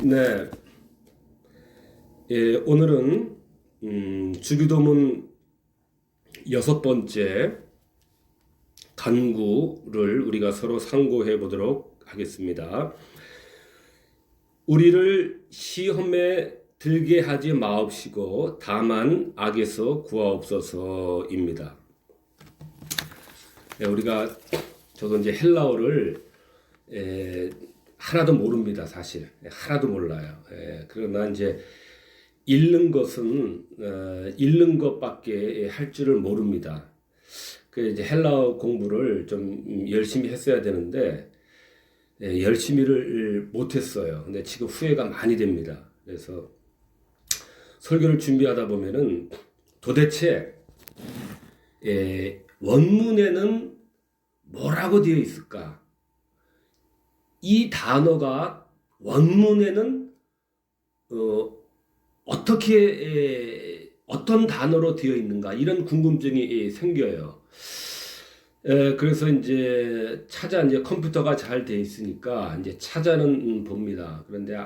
네, 오늘은 주기도문 여섯 번째 간구를 우리가 서로 상고해 보도록 하겠습니다. 우리를 시험에 들게 하지 마옵시고 다만 악에서 구하옵소서입니다. 우리가 저도 이제 헬라어를 하나도 모릅니다. 사실 하나도 몰라요. 그러나 이제 읽는 것은 읽는 것밖에 할 줄을 모릅니다. 그 이제 헬라어 공부를 좀 열심히 했어야 되는데 열심히를 못했어요. 근데 지금 후회가 많이 됩니다. 그래서 설교를 준비하다 보면은 도대체 원문에는 뭐라고 되어 있을까? 이 단어가 원문에는 어떻게 어떤 단어로 되어 있는가 이런 궁금증이 생겨요. 그래서 이제 이제 컴퓨터가 잘 돼 있으니까 이제 찾아는 봅니다. 그런데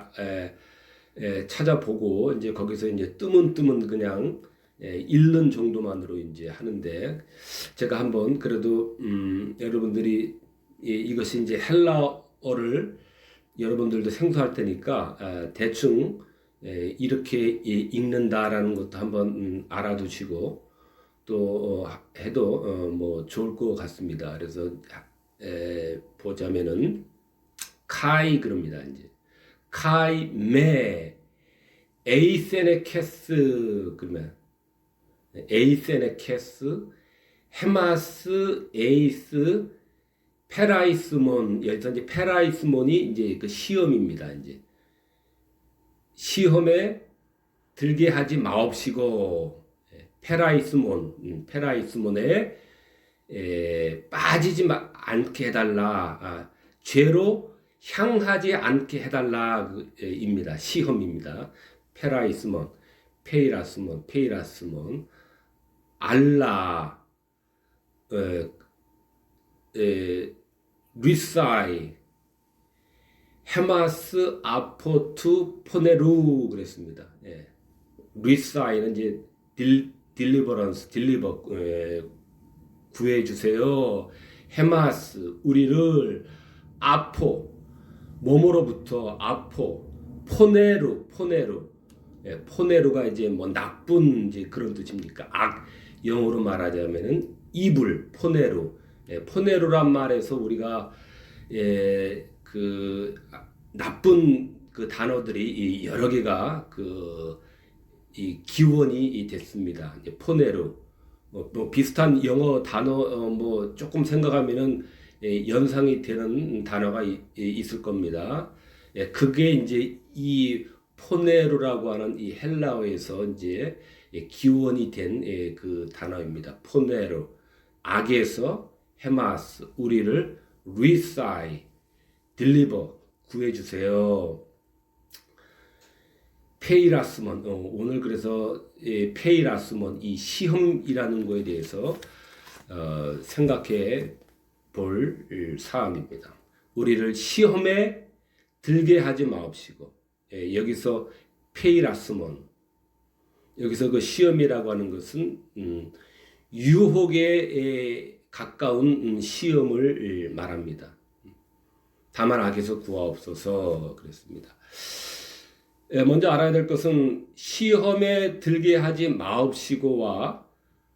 찾아보고 이제 거기서 이제 뜨문뜨문 그냥 읽는 정도만으로 이제 하는데 제가 한번 그래도 여러분들이 이것이 이제 헬라어를 여러분들도 생소할 테니까 대충 이렇게 읽는다라는 것도 한번 알아두시고 또 해도 뭐 좋을 것 같습니다. 그래서 보자면은 카이 그럽니다. 이제 카이 메 에이세네케스 그러면 에이세네케스 헤마스 에이스 페라이스몬 여기서 이제 페라이스몬이 이제 그 시험입니다. 이제 시험에 들게 하지 마옵시고 페라이스몬에 빠지지 않게 해달라. 죄로 향하지 않게 해달라 입니다. 시험입니다. 페이라스몬 알라 리사이 헤마스 아포투 포네루 그랬습니다. 리사이는 이제 딜리버 구해주세요. 헤마스 우리를 아포 몸으로부터 포네루가 이제 뭐 나쁜 이제 그런 뜻입니까? 영어로 말하자면은 이불 포네루란 말에서 우리가 그 나쁜 그 단어들이 여러 개가 이 기원이 됐습니다. 이제 포네루 뭐 비슷한 영어 단어 뭐 조금 생각하면은 연상이 되는 단어가 있을 겁니다. 그게 이제 이 포네루라고 하는 이 헬라어에서 이제 기원이 된 그 단어입니다. 포네루 악에서 헤마스 우리를 리사이 딜리버 구해주세요. 페이라스몬 오늘 그래서 페이라스몬 이 시험이라는 거에 대해서 생각해 볼 사항입니다. 우리를 시험에 들게 하지 마옵시고 여기서 페이라스몬 여기서 그 시험이라고 하는 것은 유혹에 가까운 시험을 말합니다. 다만 악에서 구하옵소서 그랬습니다. 먼저 알아야 될 것은 시험에 들게 하지 마옵시고와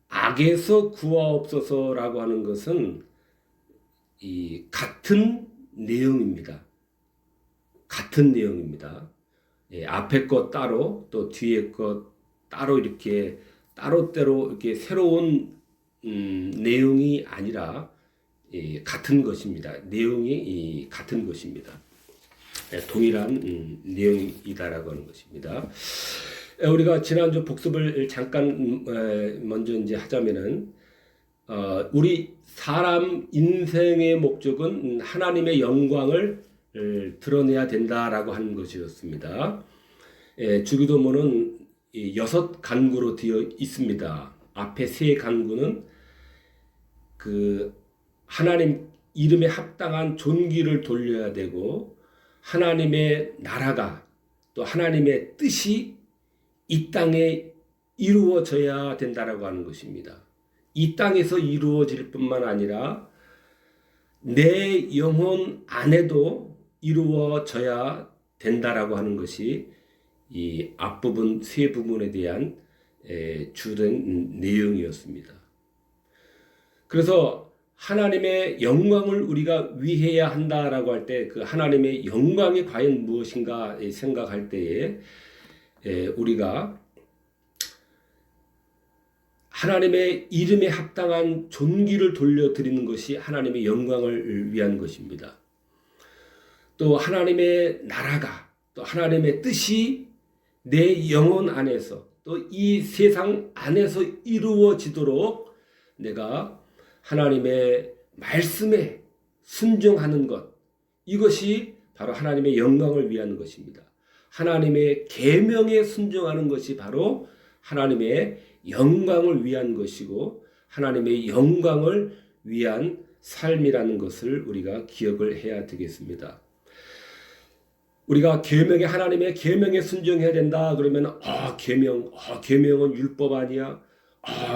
악에서 구하옵소서라고 하는 것은 이 같은 내용입니다. 앞에 것 따로 또 뒤에 것 따로 이렇게 따로따로 이렇게 새로운 내용이 아니라 같은 것입니다. 내용이 같은 것입니다. 동일한 내용이다라고 하는 것입니다. 우리가 지난주 복습을 잠깐 먼저 이제 하자면은 우리 사람 인생의 목적은 하나님의 영광을 드러내야 된다라고 하는 것이었습니다. 주기도문은 6 간구로 되어 있습니다. 앞에 3 간구는 그 하나님 이름에 합당한 존귀를 돌려야 되고 하나님의 나라가 또 하나님의 뜻이 이 땅에 이루어져야 된다라고 하는 것입니다. 이 땅에서 이루어질 뿐만 아니라 내 영혼 안에도 이루어져야 된다라고 하는 것이 이 앞부분 세 부분에 대한 주된 내용이었습니다. 그래서 하나님의 영광을 우리가 위해야 한다라고 할 때 그 하나님의 영광이 과연 무엇인가 생각할 때에 우리가 하나님의 이름에 합당한 존귀를 돌려드리는 것이 하나님의 영광을 위한 것입니다. 또 하나님의 나라가 또 하나님의 뜻이 내 영혼 안에서 또 이 세상 안에서 이루어지도록 내가 하나님의 말씀에 순종하는 것, 이것이 바로 하나님의 영광을 위한 것입니다. 하나님의 계명에 순종하는 것이 바로 하나님의 영광을 위한 것이고 하나님의 영광을 위한 삶이라는 것을 우리가 기억을 해야 되겠습니다. 우리가 계명에 하나님의 계명에 순종해야 된다 그러면 계명은 율법 아니야?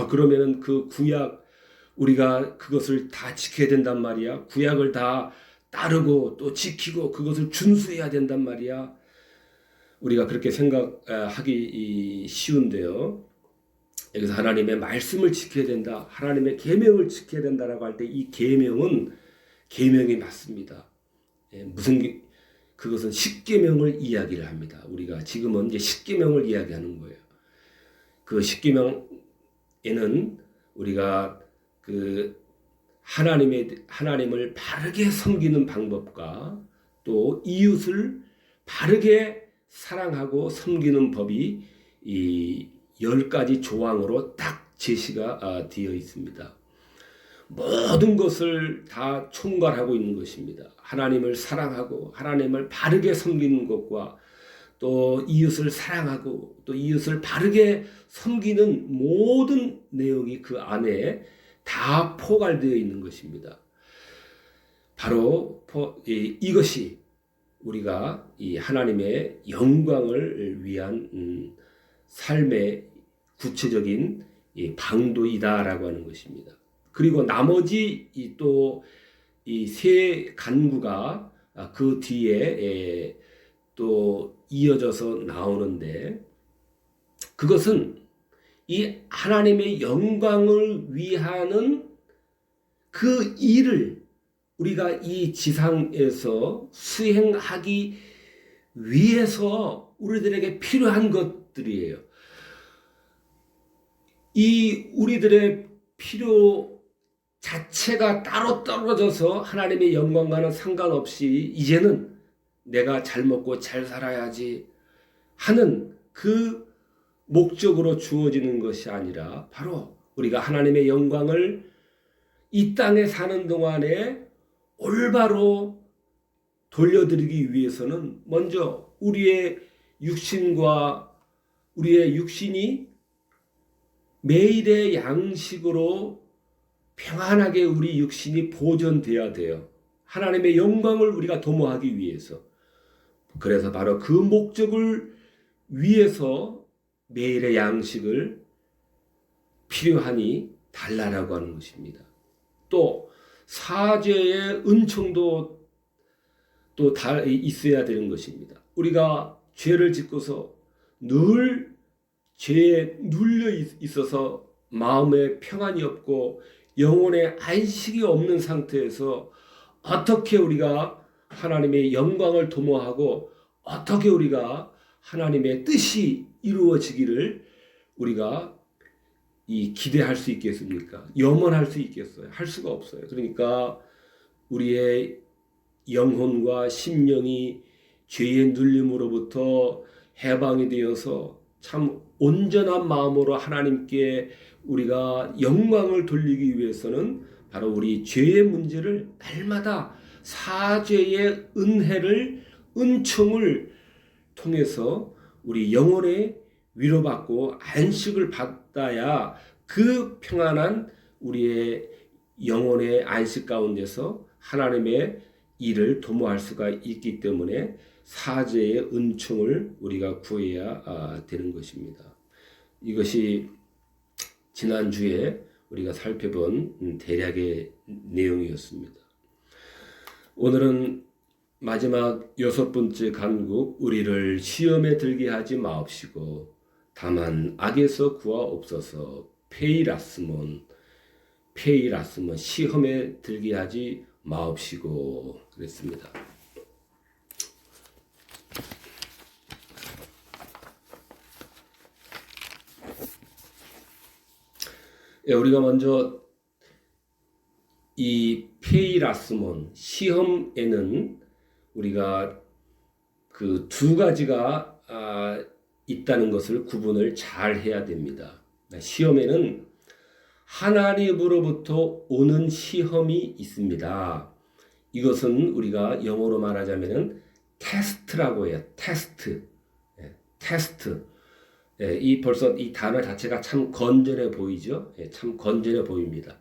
그러면은 그 구약 우리가 그것을 다 지켜야 된단 말이야. 구약을 다 따르고 또 지키고 그것을 준수해야 된단 말이야. 우리가 그렇게 생각하기 쉬운데요. 여기서 하나님의 말씀을 지켜야 된다. 하나님의 계명을 지켜야 된다라고 할 때 이 계명이 맞습니다. 그것은 십계명을 이야기를 합니다. 우리가 지금은 이제 십계명을 이야기하는 거예요. 그 십계명에는 우리가 그 하나님을 바르게 섬기는 방법과 또 이웃을 바르게 사랑하고 섬기는 법이 이 10가지 조항으로 딱 제시가 되어 있습니다. 모든 것을 다 총괄하고 있는 것입니다. 하나님을 사랑하고 하나님을 바르게 섬기는 것과 또 이웃을 사랑하고 또 이웃을 바르게 섬기는 모든 내용이 그 안에 다 포괄되어 있는 것입니다. 바로 이것이 우리가 이 하나님의 영광을 위한 삶의 구체적인 방도이다라고 하는 것입니다. 그리고 나머지 또 이 세 간구가 그 뒤에 또 이어져서 나오는데 그것은 이 하나님의 영광을 위하는 그 일을 우리가 이 지상에서 수행하기 위해서 우리들에게 필요한 것들이에요. 이 우리들의 필요 자체가 따로 떨어져서 하나님의 영광과는 상관없이 이제는 내가 잘 먹고 잘 살아야지 하는 그 목적으로 주어지는 것이 아니라 바로 우리가 하나님의 영광을 이 땅에 사는 동안에 올바로 돌려드리기 위해서는 먼저 우리의 육신이 매일의 양식으로 평안하게 우리 육신이 보존돼야 돼요. 하나님의 영광을 우리가 도모하기 위해서. 그래서 바로 그 목적을 위해서 매일의 양식을 필요하니 달라라고 하는 것입니다. 또 사죄의 은총도 또 다 있어야 되는 것입니다. 우리가 죄를 짓고서 늘 죄에 눌려 있어서 마음에 평안이 없고 영혼에 안식이 없는 상태에서 어떻게 우리가 하나님의 영광을 도모하고 어떻게 우리가 하나님의 뜻이 이루어지기를 우리가 기대할 수 있겠습니까? 염원할 수 있겠어요? 할 수가 없어요. 그러니까 우리의 영혼과 심령이 죄의 눌림으로부터 해방이 되어서 참 온전한 마음으로 하나님께 우리가 영광을 돌리기 위해서는 바로 우리 죄의 문제를 날마다 사죄의 은총을 통해서 우리 영혼의 위로받고 안식을 받아야 그 평안한 우리의 영혼의 안식 가운데서 하나님의 일을 도모할 수가 있기 때문에 사제의 은총을 우리가 구해야 되는 것입니다. 이것이 지난주에 우리가 살펴본 대략의 내용이었습니다. 오늘은 마지막 6번째 간국, 우리를 시험에 들게 하지 마옵시고 다만 악에서 구하옵소서. 페이라스몬, 시험에 들게 하지 마옵시고 그랬습니다. 우리가 먼저 이 페이라스몬, 시험에는 우리가 그 두 가지가 있다는 것을 구분을 잘 해야 됩니다. 시험에는 하나님으로부터 오는 시험이 있습니다. 이것은 우리가 영어로 말하자면은 테스트라고 해요. 테스트. 이 벌써 이 단어 자체가 참 건전해 보이죠? 참 건전해 보입니다.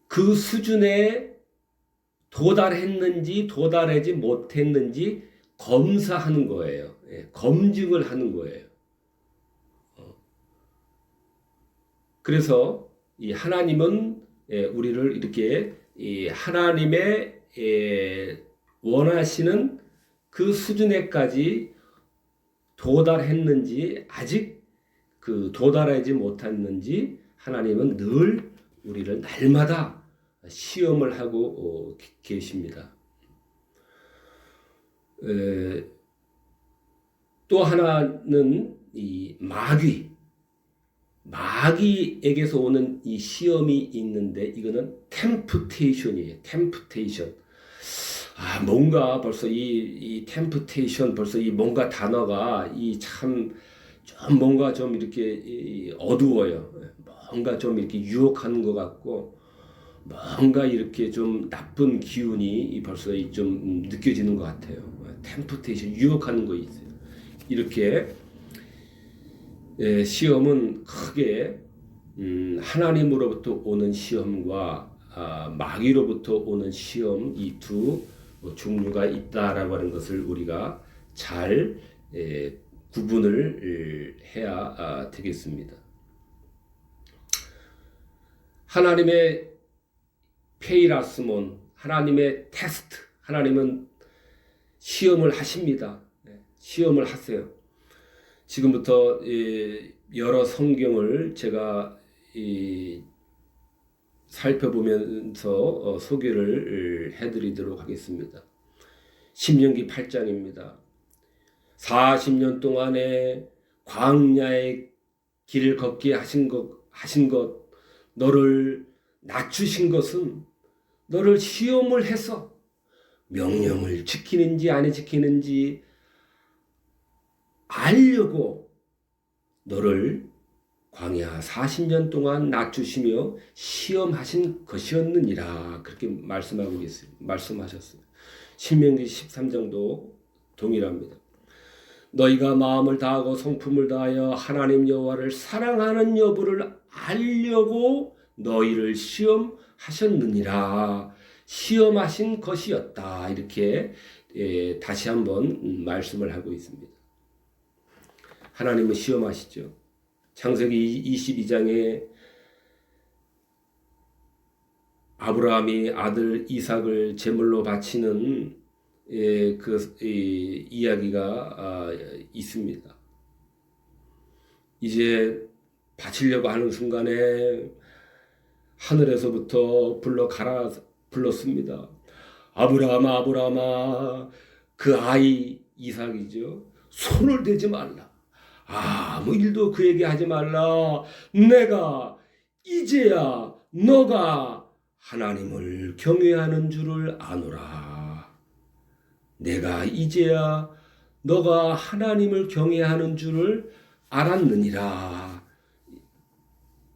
그 수준에 도달했는지 도달하지 못했는지 검사하는 거예요. 검증을 하는 거예요. 그래서 이 하나님은 우리를 이렇게 이 하나님의 원하시는 그 수준에까지 도달했는지 아직 그 도달하지 못했는지 하나님은 늘 우리를 날마다 시험을 하고 계십니다. 또 하나는 이 마귀에게서 오는 이 시험이 있는데 이거는 템프테이션이에요. 템프테이션. 뭔가 벌써 이 템프테이션 벌써 이 뭔가 단어가 이 참 좀 뭔가 좀 이렇게 어두워요. 뭔가 좀 이렇게 유혹하는 것 같고 뭔가 이렇게 좀 나쁜 기운이 벌써 좀 느껴지는 것 같아요. 템프테이션, 유혹하는 거 있어요. 이렇게 시험은 크게 하나님으로부터 오는 시험과 마귀로부터 오는 시험, 이 두 종류가 있다라고 하는 것을 우리가 잘 구분을 해야 되겠습니다. 하나님의 페이라스몬, 하나님의 테스트, 하나님은 시험을 하십니다. 시험을 하세요. 지금부터 여러 성경을 제가 살펴보면서 소개를 해드리도록 하겠습니다. 신명기 8장입니다. 40년 동안에 광야의 길을 걷게 하신 것, 너를 낮추신 것은 너를 시험을 해서 명령을 지키는지 안 지키는지 알려고 너를 광야 40년 동안 낮추시며 시험하신 것이었느니라. 그렇게 말씀하셨어요. 신명기 13장도 동일합니다. 너희가 마음을 다하고 성품을 다하여 하나님 여호와를 사랑하는 여부를 알려고 너희를 시험하셨느니라. 시험하신 것이었다. 이렇게 다시 한번 말씀을 하고 있습니다. 하나님은 시험하시죠. 창세기 22장에 아브라함이 아들 이삭을 제물로 바치는 그 이야기가 있습니다. 이제 바치려고 하는 순간에 하늘에서부터 불렀습니다. 아브라함아, 아브라함아. 그 아이 이삭이죠. 손을 대지 말라. 아무 일도 그에게 하지 말라. 내가 이제야 너가 하나님을 경외하는 줄을 아노라. 내가 이제야 너가 하나님을 경외하는 줄을 알았느니라.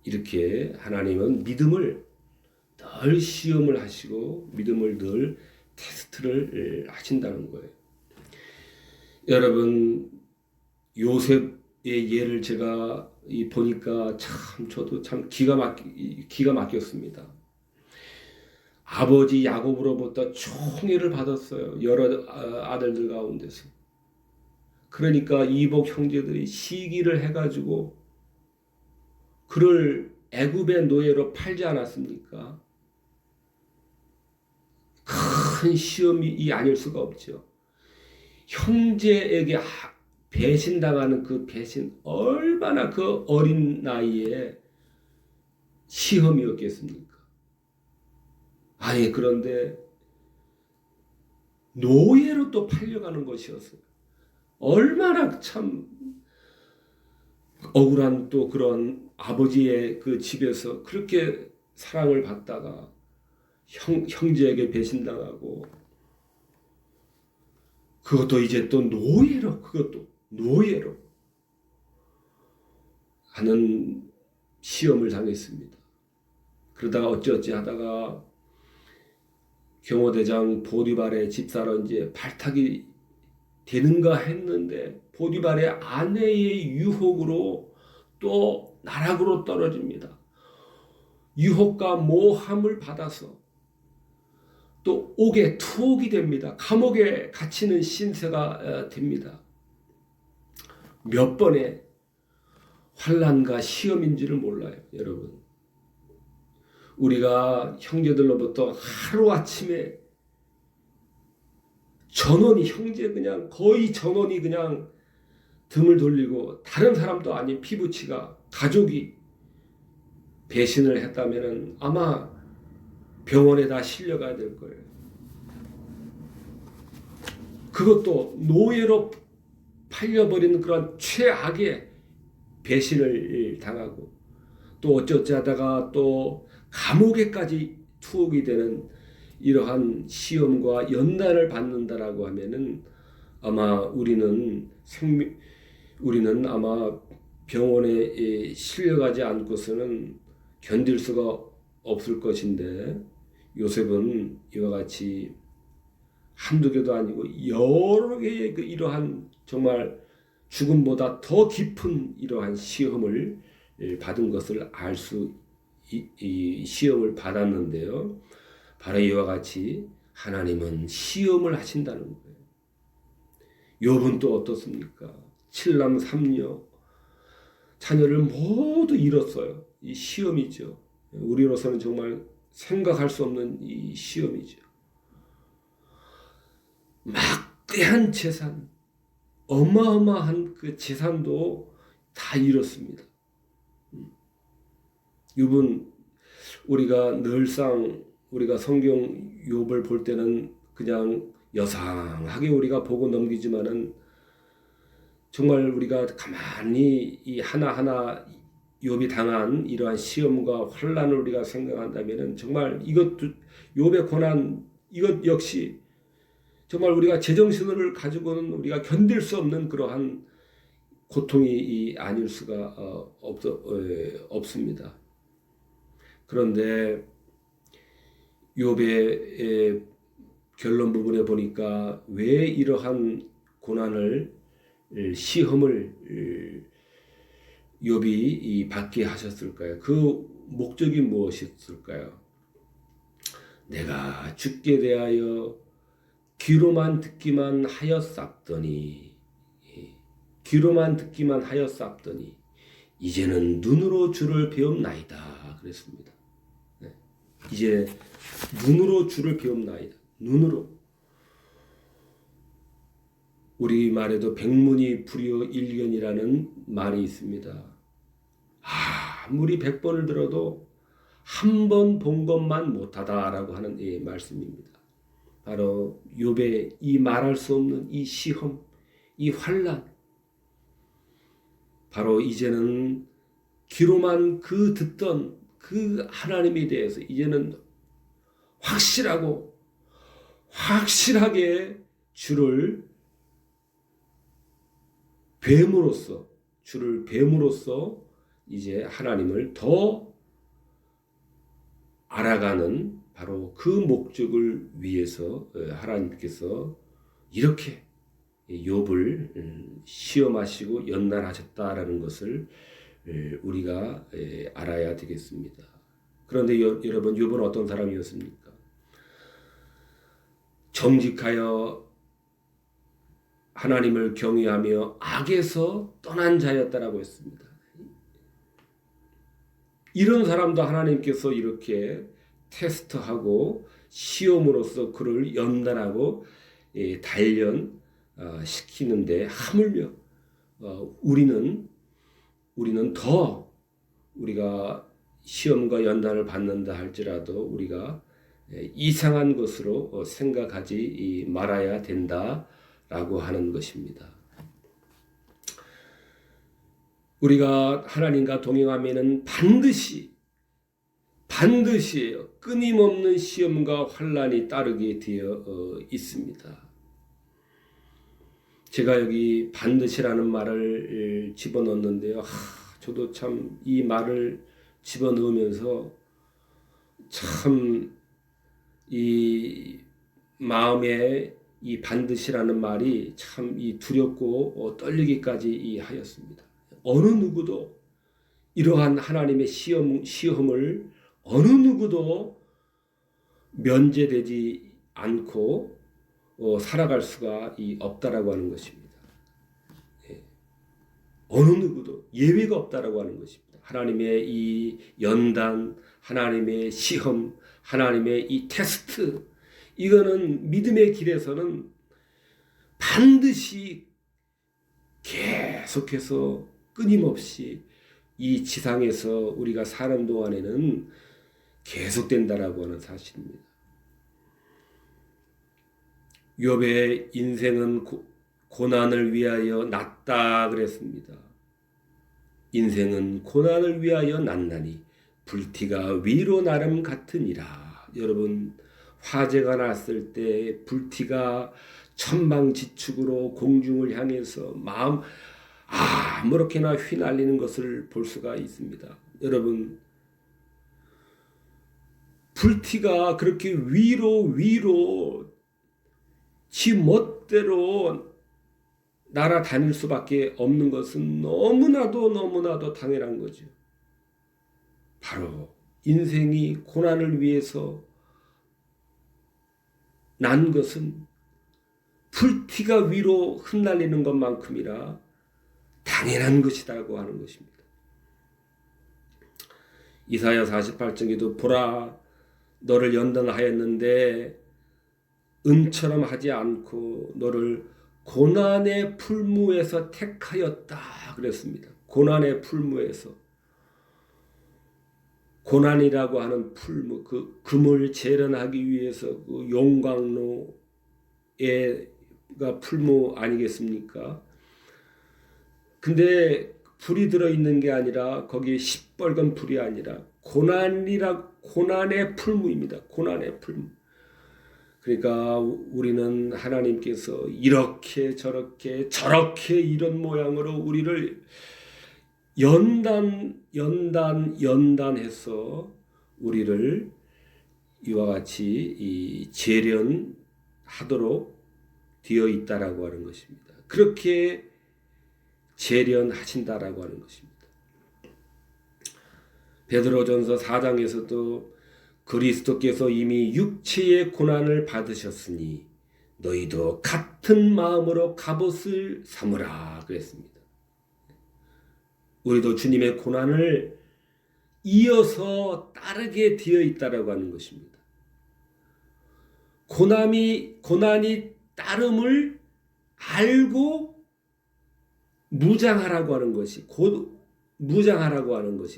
이렇게 하나님은 믿음을 늘 시험을 하시고 믿음을 늘 테스트를 하신다는 거예요. 여러분, 요셉의 예를 제가 보니까 참 저도 참 기가 막혔습니다. 아버지 야곱으로부터 총애를 받았어요. 여러 아들들 가운데서. 그러니까 이복 형제들이 시기를 해가지고 그를 애굽의 노예로 팔지 않았습니까? 큰 시험이 아닐 수가 없죠. 형제에게 배신당하는 그 배신, 얼마나 그 어린 나이에 시험이었겠습니까? 아니, 그런데 노예로 또 팔려가는 것이었어요. 얼마나 참 억울한 또 그런 아버지의 그 집에서 그렇게 사랑을 받다가 형제에게 배신당하고, 그것도 이제 또 노예로, 그것도 노예로 하는 시험을 당했습니다. 그러다가 어찌어찌 하다가 경호대장 보디발의 집사로 이제 발탁이 되는가 했는데, 보디발의 아내의 유혹으로 또 나락으로 떨어집니다. 유혹과 모함을 받아서 또 옥에 투옥이 됩니다. 감옥에 갇히는 신세가 됩니다. 몇 번의 환난과 시험인지를 몰라요, 여러분. 우리가 형제들로부터 하루아침에 전원이, 형제 그냥 거의 전원이 그냥 등을 돌리고 다른 사람도 아닌 피부치가, 가족이 배신을 했다면 아마 병원에 다 실려가야 될 거예요. 그것도 노예로 팔려버리는 그런 최악의 배신을 당하고, 또 어쩌지 하다가 또 감옥에까지 투옥이 되는 이러한 시험과 연단을 받는다라고 하면은 아마 우리는 아마 병원에 실려가지 않고서는 견딜 수가 없을 것인데, 요셉은 이와 같이 한두 개도 아니고 여러 개의 그 이러한 정말 죽음보다 더 깊은 이러한 시험을 받은 것을 알 수, 이 시험을 받았는데요. 바로 이와 같이 하나님은 시험을 하신다는 거예요. 욥은 또 어떻습니까? 7남 3녀 자녀를 모두 잃었어요. 이 시험이죠. 우리로서는 정말 생각할 수 없는 이 시험이죠. 막대한 재산, 어마어마한 그 재산도 다 잃었습니다. 욥은 우리가 늘상 우리가 성경 욥을 볼 때는 그냥 여상하게 우리가 보고 넘기지만은, 정말 우리가 가만히 이 하나하나 욥이 당한 이러한 시험과 환난을 우리가 생각한다면은 정말 이것도 욥의 고난, 이것 역시 정말 우리가 제정신을 가지고는 우리가 견딜 수 없는 그러한 고통이 아닐 수가 없습니다. 그런데 욥의 결론 부분에 보니까 왜 이러한 고난을, 시험을 욥이 받게 하셨을까요? 그 목적이 무엇이었을까요? 내가 죽게 대하여 귀로만 듣기만 하였사더니, 귀로만 듣기만 하였사더니 이제는 눈으로 주를 배움나이다 그랬습니다. 이제 눈으로 주를 배움나이다. 눈으로. 우리말에도 백문이 불여일견이라는 말이 있습니다. 아무리 100번을 들어도 한 번 본 것만 못하다라고 하는 말씀입니다. 바로 욥의 이 말할 수 없는 이 시험, 이 환난, 바로 이제는 귀로만 그 듣던 그 하나님에 대해서 이제는 확실하게 주를 뱀으로써 이제 하나님을 더 알아가는 바로 그 목적을 위해서 하나님께서 이렇게 욥을 시험하시고 연단하셨다라는 것을 우리가 알아야 되겠습니다. 그런데 여러분, 욥은 어떤 사람이었습니까? 정직하여 하나님을 경외하며 악에서 떠난 자였다라고 했습니다. 이런 사람도 하나님께서 이렇게 테스트하고 시험으로서 그를 연단하고 단련시키는데 하물며 우리는 더 우리가 시험과 연단을 받는다 할지라도 우리가 이상한 것으로 생각하지 말아야 된다라고 하는 것입니다. 우리가 하나님과 동행하면은 반드시 끊임없는 시험과 환난이 따르게 되어 있습니다. 제가 여기 반드시라는 말을 집어넣었는데요. 저도 참 이 말을 집어넣으면서 참 이 마음에 이 반드시라는 말이 참 이 두렵고 떨리기까지 하였습니다. 어느 누구도 이러한 하나님의 시험을 어느 누구도 면제되지 않고 살아갈 수가 없다라고 하는 것입니다. 어느 누구도 예외가 없다라고 하는 것입니다. 하나님의 이 연단, 하나님의 시험, 하나님의 이 테스트, 이거는 믿음의 길에서는 반드시 계속해서 끊임없이 이 지상에서 우리가 사는 동안에는 계속된다라고 하는 사실입니다. 욥의 인생은 고난을 위하여 났다 그랬습니다. 인생은 고난을 위하여 났나니 불티가 위로 나름 같으니라. 여러분, 화재가 났을 때 불티가 천방지축으로 공중을 향해서 아무렇게나 휘날리는 것을 볼 수가 있습니다. 여러분, 불티가 그렇게 위로 지 멋대로 날아다닐 수밖에 없는 것은 너무나도 당연한 거죠. 바로 인생이 고난을 위해서 난 것은 불티가 위로 흩날리는 것만큼이나 당연한 것이라고 하는 것입니다. 이사야 48장에도 보라, 너를 연단하였는데 은처럼 하지 않고 너를 고난의 풀무에서 택하였다 그랬습니다. 고난의 풀무에서. 고난이라고 하는 풀무, 그 금을 재련하기 위해서 그 용광로가 풀무 아니겠습니까? 근데 불이 들어있는 게 아니라 거기에 시뻘건 불이 아니라 고난의 풀무입니다. 고난의 풀무. 그러니까 우리는 하나님께서 이렇게 저렇게 이런 모양으로 우리를 연단해서 우리를 이와 같이 재련하도록 되어 있다라고 하는 것입니다. 그렇게 재련하신다라고 하는 것입니다. 베드로전서 4장에서도 그리스도께서 이미 육체의 고난을 받으셨으니 너희도 같은 마음으로 갑옷을 삼으라 그랬습니다. 우리도 주님의 고난을 이어서 따르게 되어 있다라고 하는 것입니다. 고난이 따름을 알고 무장하라고 하는 것이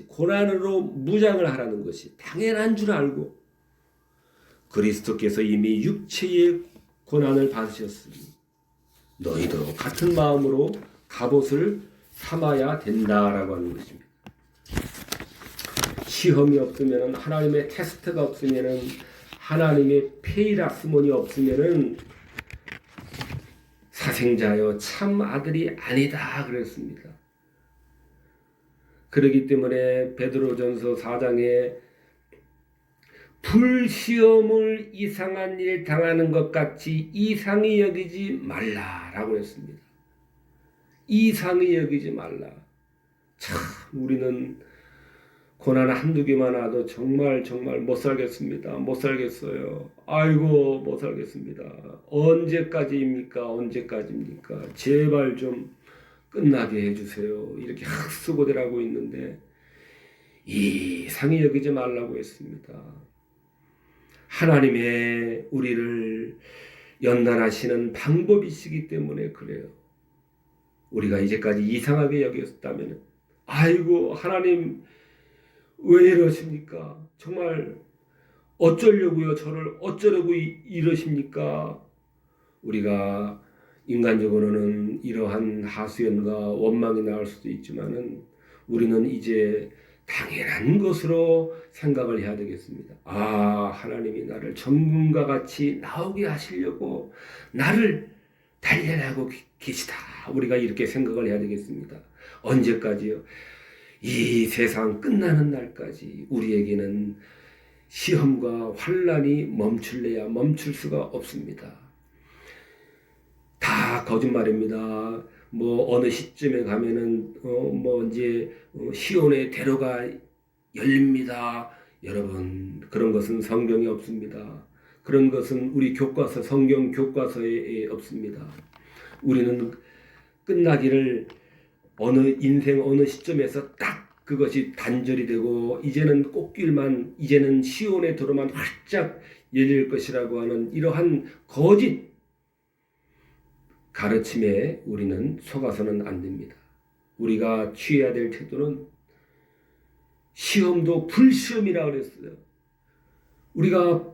고난으로 무장을 하라는 것이 당연한 줄 알고 그리스도께서 이미 육체의 고난을 받으셨으니 너희도 같은 마음으로 갑옷을 삼아야 된다라고 하는 것입니다. 시험이 없으면, 하나님의 테스트가 없으면, 하나님의 페이라스몬이 없으면 사생자여 참 아들이 아니다 그랬습니다. 그렇기 때문에 베드로전서 4장에 불시험을 이상한 일 당하는 것 같이 이상히 여기지 말라라고 했습니다. 이상히 여기지 말라. 참 우리는 고난 한두 개만 와도 정말 못 살겠습니다. 못 살겠어요. 아이고 못 살겠습니다. 언제까지입니까? 언제까지입니까? 제발 좀 끝나게 해주세요. 이렇게 학수고대를 하고 있는데 이상히 여기지 말라고 했습니다. 하나님의 우리를 연단하시는 방법이시기 때문에 그래요. 우리가 이제까지 이상하게 여겼다면 아이고 하나님 왜 이러십니까? 정말 어쩌려고요? 저를 어쩌려고 이러십니까? 우리가 인간적으로는 이러한 하소연과 원망이 나올 수도 있지만은 우리는 이제 당연한 것으로 생각을 해야 되겠습니다. 아, 하나님이 나를 정금과 같이 나오게 하시려고 나를 단련하고 계시다. 우리가 이렇게 생각을 해야 되겠습니다. 언제까지요? 이 세상 끝나는 날까지 우리에게는 시험과 환난이 멈출래야 멈출 수가 없습니다. 다 거짓말입니다. 뭐 어느 시점에 가면은 이제 시온의 대로가 열립니다. 여러분 그런 것은 성경에 없습니다. 그런 것은 우리 교과서 성경 교과서에 없습니다. 우리는 끝나기를 어느 인생 어느 시점에서 딱 그것이 단절이 되고 이제는 꽃길만 이제는 시온의 도로만 활짝 열릴 것이라고 하는 이러한 거짓 가르침에 우리는 속아서는 안 됩니다. 우리가 취해야 될 태도는 시험도 불시험이라 그랬어요. 우리가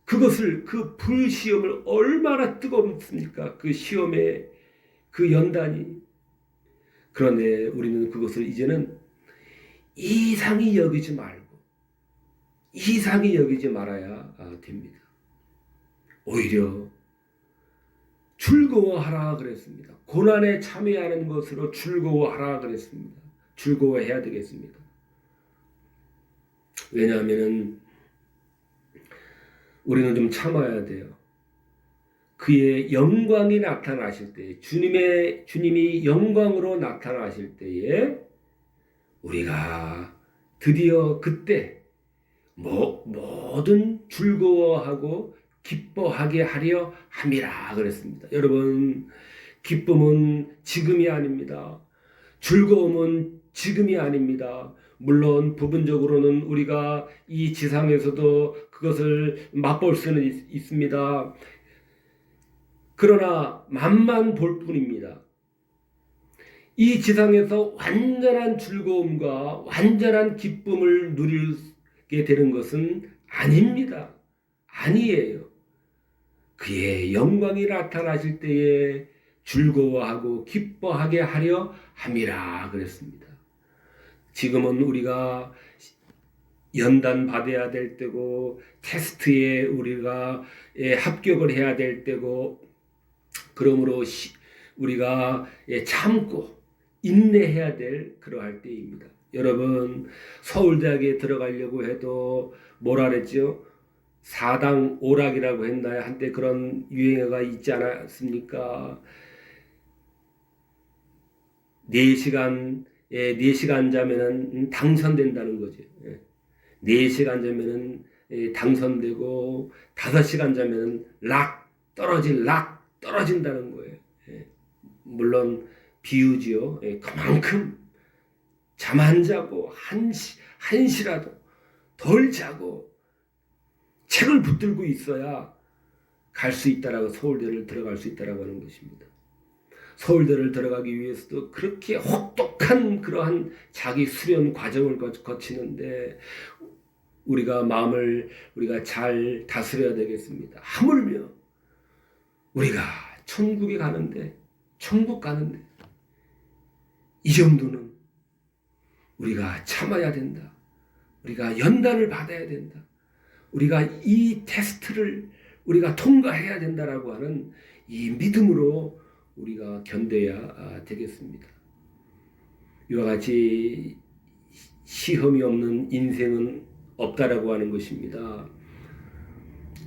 그것을 그 불시험을 얼마나 뜨겁습니까? 그 시험의 그 연단이. 그런데 우리는 그것을 이제는 이상히 여기지 말고 이상히 여기지 말아야 됩니다. 오히려 즐거워하라 그랬습니다. 고난에 참여하는 것으로 즐거워하라 그랬습니다. 즐거워해야 되겠습니다. 왜냐하면 우리는 좀 참아야 돼요. 그의 영광이 나타나실 때, 주님이 영광으로 나타나실 때에 우리가 드디어 그때 모든 즐거워하고 기뻐하게 하려 함이라 그랬습니다. 여러분, 기쁨은 지금이 아닙니다. 즐거움은 지금이 아닙니다. 물론 부분적으로는 우리가 이 지상에서도 그것을 맛볼 수는 있습니다. 그러나 맛만 볼 뿐입니다. 이 지상에서 완전한 즐거움과 완전한 기쁨을 누리게 되는 것은 아닙니다. 아니에요. 그의 영광이 나타나실 때에 즐거워하고 기뻐하게 하려 함이라 그랬습니다. 지금은 우리가 연단 받아야 될 때고 테스트에 우리가 합격을 해야 될 때고 그러므로 우리가 참고 인내해야 될 그러할 때입니다. 여러분 서울대학에 들어가려고 해도 뭐라 그랬죠? 4당 오락이라고 했나요? 한때 그런 유행어가 있지 않았습니까? 4시간 자면은 당선된다는 거죠. 4시간 자면은 당선되고 5시간 자면은 락 떨어진다는 거예요. 물론 비유지요. 그만큼 잠 안 자고 한시라도 덜 자고 책을 붙들고 있어야 갈 수 있다라고 서울대를 들어갈 수 있다라고 하는 것입니다. 서울대를 들어가기 위해서도 그렇게 혹독한 그러한 자기 수련 과정을 거치는데 우리가 마음을 우리가 잘 다스려야 되겠습니다. 하물며 우리가 천국 가는데 이 정도는 우리가 참아야 된다. 우리가 연단을 받아야 된다. 우리가 이 테스트를 우리가 통과해야 된다라고 하는 이 믿음으로 우리가 견뎌야 되겠습니다. 이와 같이 시험이 없는 인생은 없다라고 하는 것입니다.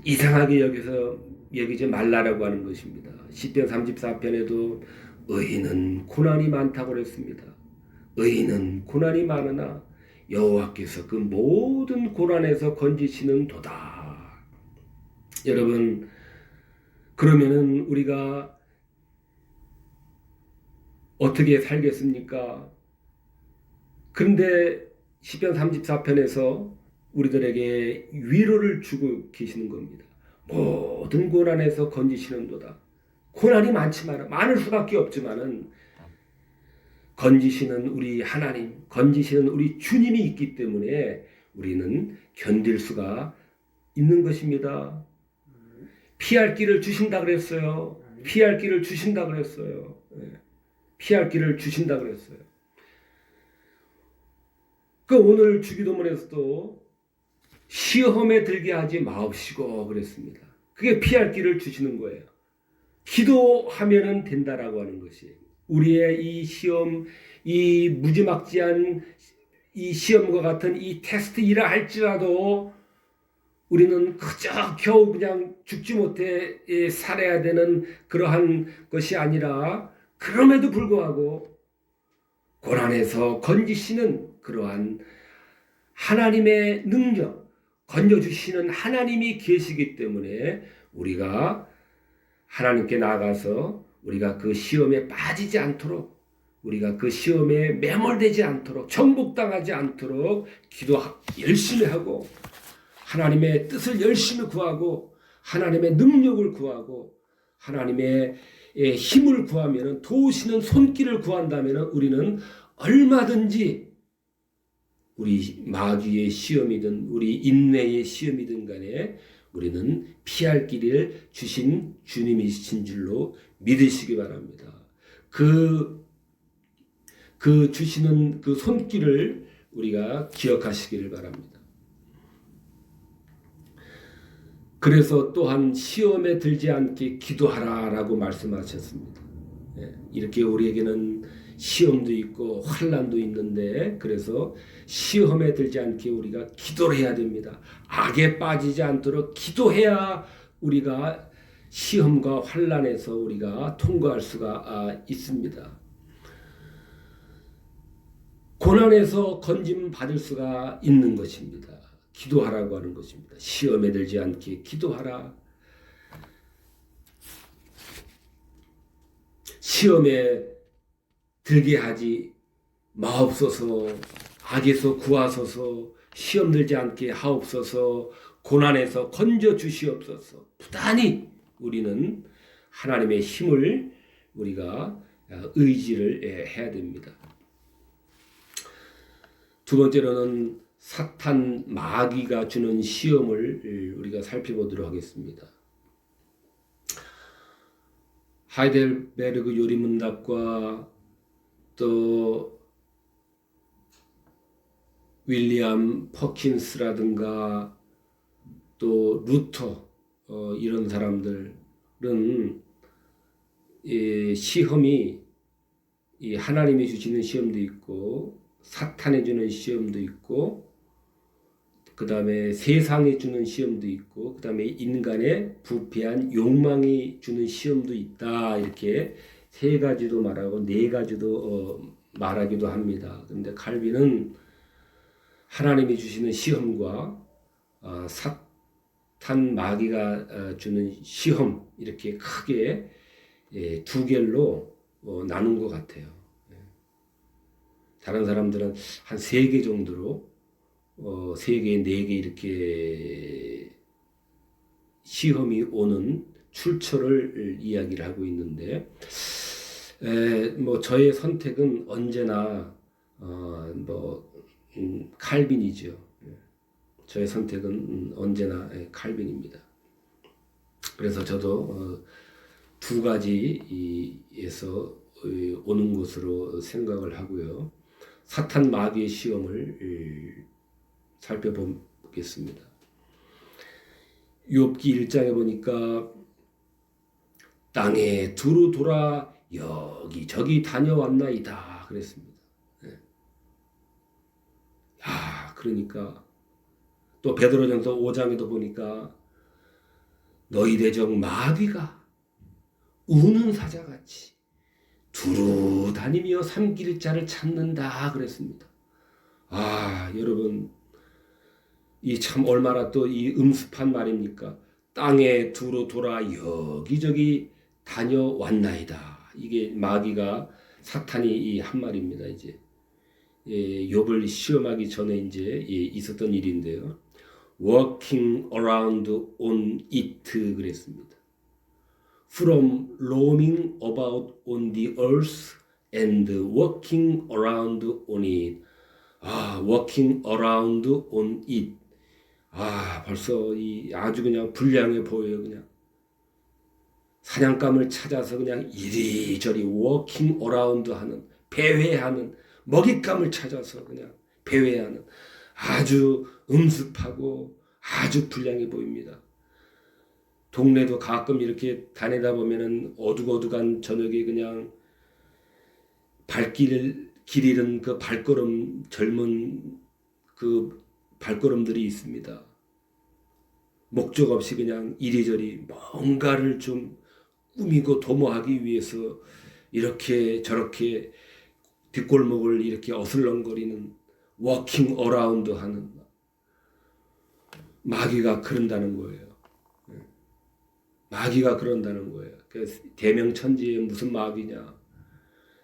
이상하게 여기지 말라라고 하는 것입니다. 시편 34편에도 의인은 고난이 많다고 그랬습니다. 의인은 고난이 많으나 여호와께서 그 모든 고난에서 건지시는 도다. 여러분, 그러면은 우리가 어떻게 살겠습니까? 그런데 시편 34편에서 우리들에게 위로를 주고 계시는 겁니다. 모든 고난에서 건지시는도다. 고난이 많을 수밖에 없지만은 건지시는 우리 하나님, 건지시는 우리 주님이 있기 때문에 우리는 견딜 수가 있는 것입니다. 피할 길을 주신다 그랬어요. 피할 길을 주신다 그랬어요. 피할 길을 주신다 그랬어요. 그 오늘 주기도문에서도 시험에 들게 하지 마옵시고 그랬습니다. 그게 피할 길을 주시는 거예요. 기도하면은 된다라고 하는 것이 우리의 이 시험, 이 무지막지한 이 시험과 같은 이 테스트이라 할지라도 우리는 그저 겨우 그냥 죽지 못해 살아야 되는 그러한 것이 아니라 그럼에도 불구하고 고난에서 건지시는 그러한 하나님의 능력, 건져주시는 하나님이 계시기 때문에 우리가 하나님께 나아가서 우리가 그 시험에 빠지지 않도록, 우리가 그 시험에 매몰되지 않도록, 정복당하지 않도록 기도 열심히 하고 하나님의 뜻을 열심히 구하고 하나님의 능력을 구하고 하나님의 힘을 구하면, 도우시는 손길을 구한다면 우리는 얼마든지 우리 마귀의 시험이든 우리 인내의 시험이든 간에 우리는 피할 길을 주신 주님이신 줄로 믿으시기 바랍니다. 그 주시는 그 손길을 우리가 기억하시기를 바랍니다. 그래서 또한 시험에 들지 않게 기도하라라고 말씀하셨습니다. 이렇게 우리에게는 시험도 있고 환난도 있는데 그래서 시험에 들지 않게 우리가 기도를 해야 됩니다. 악에 빠지지 않도록 기도해야 우리가 시험과 환난에서 우리가 통과할 수가 있습니다. 고난에서 건짐 받을 수가 있는 것입니다. 기도하라고 하는 것입니다. 시험에 들지 않게 기도하라. 시험에 들게 하지 마옵소서. 악에서 구하소서. 시험 들지 않게 하옵소서. 고난에서 건져 주시옵소서. 부단히 우리는 하나님의 힘을 우리가 의지를 해야 됩니다. 두 번째로는 사탄 마귀가 주는 시험을 우리가 살펴보도록 하겠습니다. 하이델베르그 요리문답과 또 윌리엄 퍼킨스라든가 또 루터 이런 사람들은 시험이 하나님이 주시는 시험도 있고 사탄이 주는 시험도 있고 그 다음에 세상이 주는 시험도 있고 그 다음에 인간의 부패한 욕망이 주는 시험도 있다. 이렇게 세 가지도 말하고 네 가지도 말하기도 합니다. 그런데 칼빈은 하나님이 주시는 시험과 사탄 마귀가 주는 시험 이렇게 크게 두 개로 나눈 것 같아요. 다른 사람들은 한 세 개 정도로 세 개, 네 개 이렇게 시험이 오는 출처를 이야기를 하고 있는데, 뭐 저의 선택은 언제나 칼빈이죠. 저의 선택은 언제나 칼빈입니다. 그래서 저도 두 가지에서 오는 것으로 생각을 하고요. 사탄 마귀의 시험을 살펴보겠습니다. 욥기 1장에 보니까 땅에 두루 돌아 여기저기 다녀왔나이다 그랬습니다. 그러니까 또 베드로전서 5장에도 보니까 너희 대적 마귀가 우는 사자같이 두루 다니며 삼킬 자를 찾는다 그랬습니다. 여러분, 이 참 얼마나 또 이 음습한 말입니까? 땅에 두루 돌아 여기저기 다녀왔나이다. 이게 마귀가 사탄이 이 한 말입니다. 이제 욥을 시험하기 전에 이제 있었던 일인데요. Walking around on it 그랬습니다. From roaming about on the earth and walking around on it. walking around on it. 벌써 이 아주 그냥 불량해 보여요. 그냥 사냥감을 찾아서 그냥 이리저리 walking around 하는, 배회하는, 먹잇감을 찾아서 그냥 배회하는 아주 음습하고 아주 불량해 보입니다. 동네도 가끔 이렇게 다니다 보면은 어둑어둑한 저녁에 그냥 길 잃은 그 발걸음, 젊은 그 발걸음들이 있습니다. 목적 없이 그냥 이리저리 뭔가를 좀 꾸미고 도모하기 위해서 이렇게 저렇게 뒷골목을 이렇게 어슬렁거리는 워킹 어라운드 하는 마귀가 그런다는 거예요. 마귀가 그런다는 거예요. 대명천지에 무슨 마귀냐?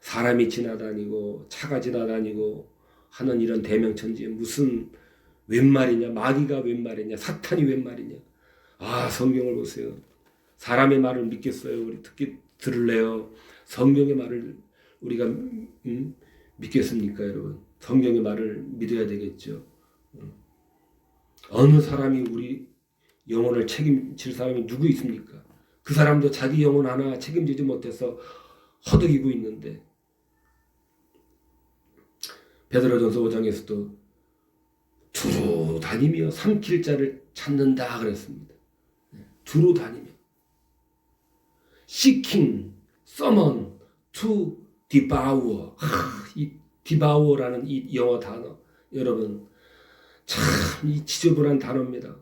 사람이 지나다니고 차가 지나다니고 하는 이런 대명천지에 무슨 웬 말이냐? 마귀가 웬 말이냐? 사탄이 웬 말이냐? 성경을 보세요. 사람의 말을 믿겠어요? 우리 들을래요? 성경의 말을 우리가 믿겠습니까, 여러분? 성경의 말을 믿어야 되겠죠. 어느 사람이 우리 영혼을 책임질 사람이 누구 있습니까? 그 사람도 자기 영혼 하나 책임지지 못해서 허덕이고 있는데, 베드로전서 5장에서도 두루 다니며 삼킬 자를 찾는다 그랬습니다. 두루 다니며 seeking someone to devour. 이 devour라는 이 영어 단어, 여러분 참 이 지저분한 단어입니다.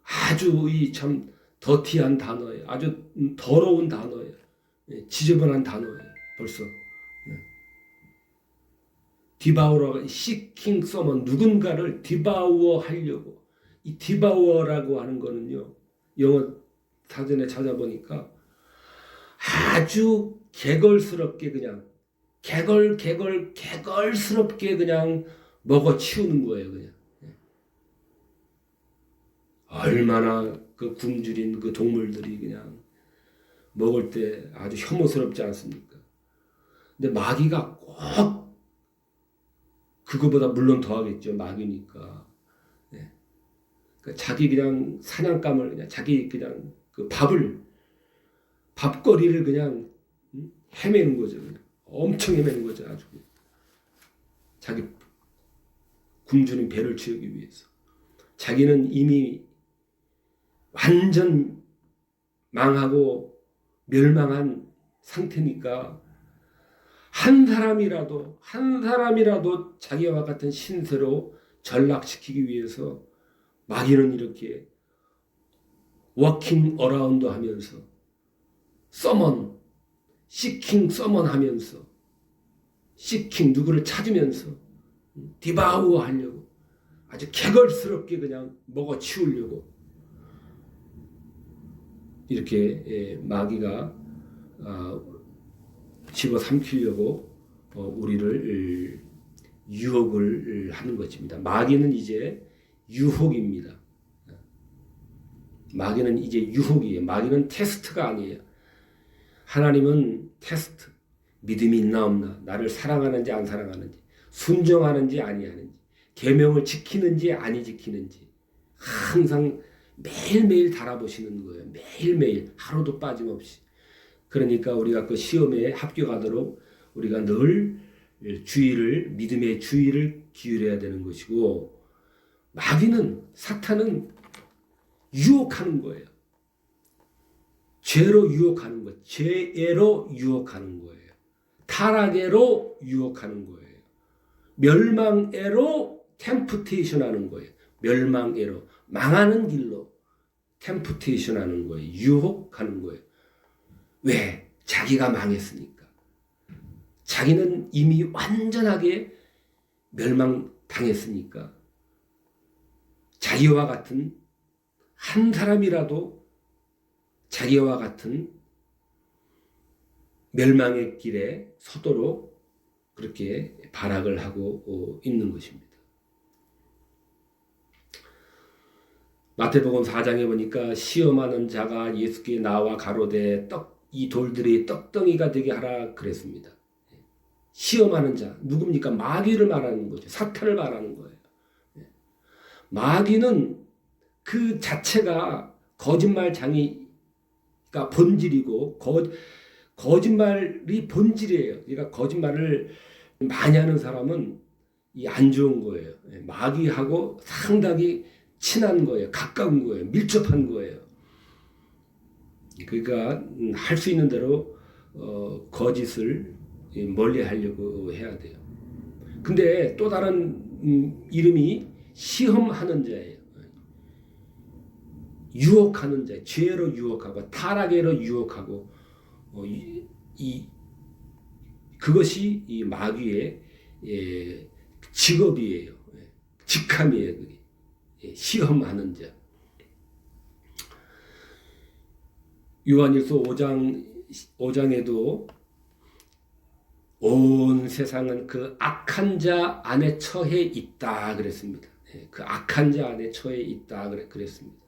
아주 이 참 더티한 단어예요. 아주 더러운 단어예요. 지저분한 단어예요. 벌써 디바우어가 seeking someone, 누군가를 디바우어 하려고. 이 디바우어라고 하는 거는요, 영어 사전에 찾아보니까 아주 개걸스럽게 그냥 개걸스럽게 그냥 먹어치우는 거예요. 그냥 얼마나 그 굶주린 그 동물들이 그냥 먹을 때 아주 혐오스럽지 않습니까? 근데 마귀가 꼭 그거보다 물론 더하겠죠. 마귀니까. 그러니까 자기 그냥 사냥감을 그냥 자기 그냥 그 밥거리를 그냥 헤매는 거죠. 엄청 헤매는 거죠. 아주 자기 굶주린 배를 채우기 위해서. 자기는 이미 완전 망하고 멸망한 상태니까 한 사람이라도 자기와 같은 신세로 전락시키기 위해서 마귀는 이렇게 워킹 어라운드 하면서 서먼, 시킹 서먼 하면서 시킹 누구를 찾으면서 디바우어 하려고 아주 개걸스럽게 그냥 먹어치우려고 이렇게 마귀가 집어삼키려고 우리를 유혹을 하는 것입니다. 마귀는 이제 유혹입니다. 마귀는 이제 유혹이에요. 마귀는 테스트가 아니에요. 하나님은 테스트, 믿음이 있나 없나, 나를 사랑하는지 안 사랑하는지, 순종하는지 아니하는지, 계명을 지키는지 아니 지키는지 항상 매일매일 달아보시는 거예요. 매일매일 하루도 빠짐없이. 그러니까 우리가 그 시험에 합격하도록 우리가 늘 믿음의 주의를 기울여야 되는 것이고, 마귀는, 사탄은 유혹하는 거예요. 죄로 유혹하는 거예요. 죄로 유혹하는 거예요. 타락애로 유혹하는 거예요. 멸망애로 템프테이션 하는 거예요. 멸망애로, 망하는 길로 템프테이션 하는 거예요. 유혹하는 거예요. 왜? 자기가 망했으니까. 자기는 이미 완전하게 당했으니까 자기와 같은 한 사람이라도 자기와 같은 멸망의 길에 서도록 그렇게 발악을 하고 있는 것입니다. 마태복음 4장에 보니까 시험하는 자가 예수께 나와 가로되 이 돌들이 떡덩이가 되게 하라 그랬습니다. 시험하는 자 누굽니까? 마귀를 말하는 거죠. 사탄을 말하는 거예요. 마귀는 그 자체가 거짓말장이가 본질이고 거짓말이 본질이에요. 그러니까 거짓말을 많이 하는 사람은 안 좋은 거예요. 마귀하고 상당히 친한 거예요. 가까운 거예요. 밀접한 거예요. 그러니까 할 수 있는 대로 거짓을 멀리 하려고 해야 돼요. 근데 또 다른 이름이 시험하는 자예요. 유혹하는 자, 죄로 유혹하고 타락으로 유혹하고 그것이 이 마귀의 직업이에요. 직함이에요. 그게. 시험하는 자. 요한일서 5장에도 온 세상은 그 악한 자 안에 처해 있다 그랬습니다. 그 악한 자 안에 처해 있다 그랬습니다.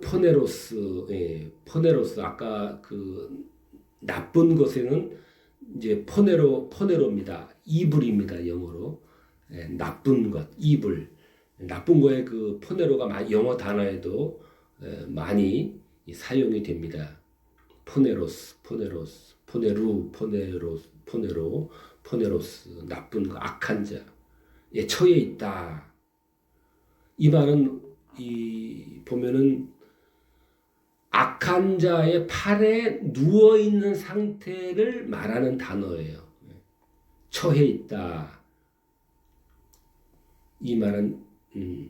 포네로스 아까 그 나쁜 것에는 이제 포네로입니다. 이불입니다. 영어로 나쁜 것, 이불. 나쁜 거에 그 포네로가 영어 단어에도 많이 사용이 됩니다. 포네로, 포네로스, 나쁜 거, 악한 자에 처해 있다. 이 말은 보면은 악한 자의 팔에 누워 있는 상태를 말하는 단어예요. 처해 있다. 이 말은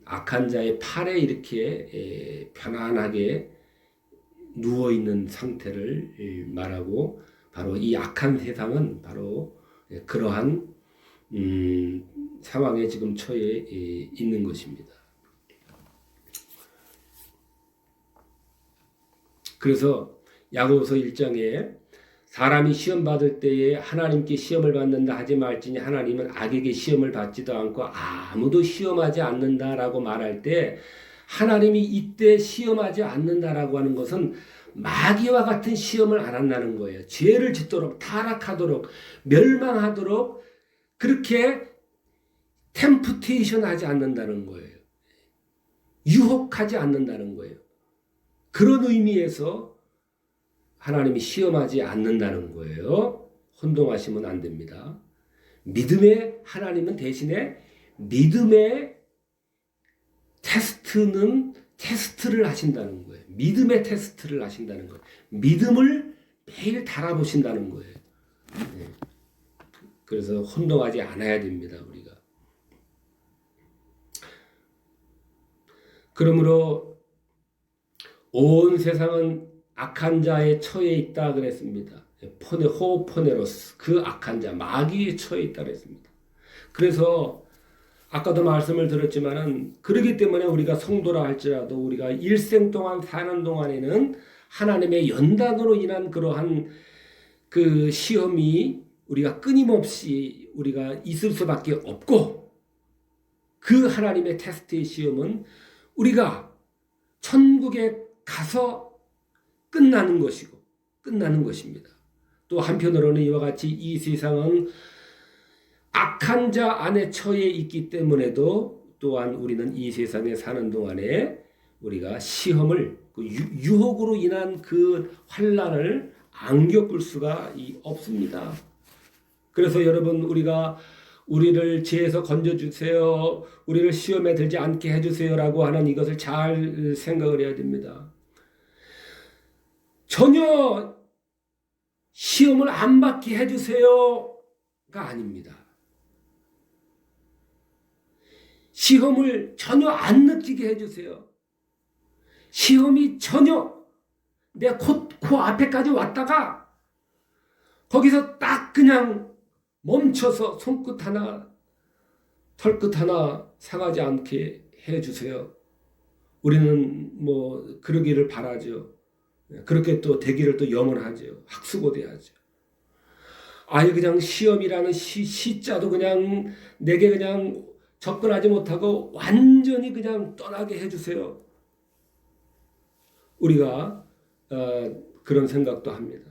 악한 자의 팔에 이렇게 편안하게 누워 있는 상태를 말하고 바로 이 악한 세상은 바로 그러한 상황에 지금 처해 있는 것입니다. 그래서 야고보서 1장에 사람이 시험 받을 때에 하나님께 시험을 받는다 하지 말지니 하나님은 악에게 시험을 받지도 않고 아무도 시험하지 않는다라고 말할 때 하나님이 이때 시험하지 않는다라고 하는 것은 마귀와 같은 시험을 안 한다는 거예요. 죄를 짓도록 타락하도록 멸망하도록 그렇게 템프테이션 하지 않는다는 거예요. 유혹하지 않는다는 거예요. 그런 의미에서 하나님이 시험하지 않는다는 거예요. 혼동하시면 안 됩니다. 믿음의 하나님은 대신에 믿음의 테스트를 하신다는 거예요. 믿음의 테스트를 하신다는 거예요. 믿음을 매일 달아보신다는 거예요. 네. 그래서 혼동하지 않아야 됩니다. 우리가. 그러므로 온 세상은 악한 자의 처해 있다 그랬습니다. 포네로스 그 악한 자 마귀의 처해 있다 그랬습니다. 그래서 아까도 말씀을 드렸지만은 그러기 때문에 우리가 성도라 할지라도 우리가 일생 동안 사는 동안에는 하나님의 연단으로 인한 그러한 그 시험이 우리가 끊임없이 우리가 있을 수밖에 없고 그 하나님의 테스트의 시험은 우리가 천국에 가서 끝나는 것입니다. 또 한편으로는 이와 같이 이 세상은 악한 자 안에 처해 있기 때문에도 또한 우리는 이 세상에 사는 동안에 우리가 시험을 유혹으로 인한 그 환난을 안 겪을 수가 없습니다. 그래서 여러분 우리를 죄에서 건져주세요. 우리를 시험에 들지 않게 해주세요라고 하는 이것을 잘 생각을 해야 됩니다. 전혀 시험을 안 받게 해주세요가 아닙니다. 시험을 전혀 안 느끼게 해주세요. 시험이 전혀 내 코 앞에까지 왔다가 거기서 딱 그냥 멈춰서 손끝 하나 털끝 하나 상하지 않게 해주세요. 우리는 뭐 그러기를 바라죠. 그렇게 또 되기를 또 염원하죠. 학수고대하죠. 아예 그냥 시험이라는 시자도 그냥 내게 그냥 접근하지 못하고 완전히 그냥 떠나게 해주세요. 우리가 그런 생각도 합니다.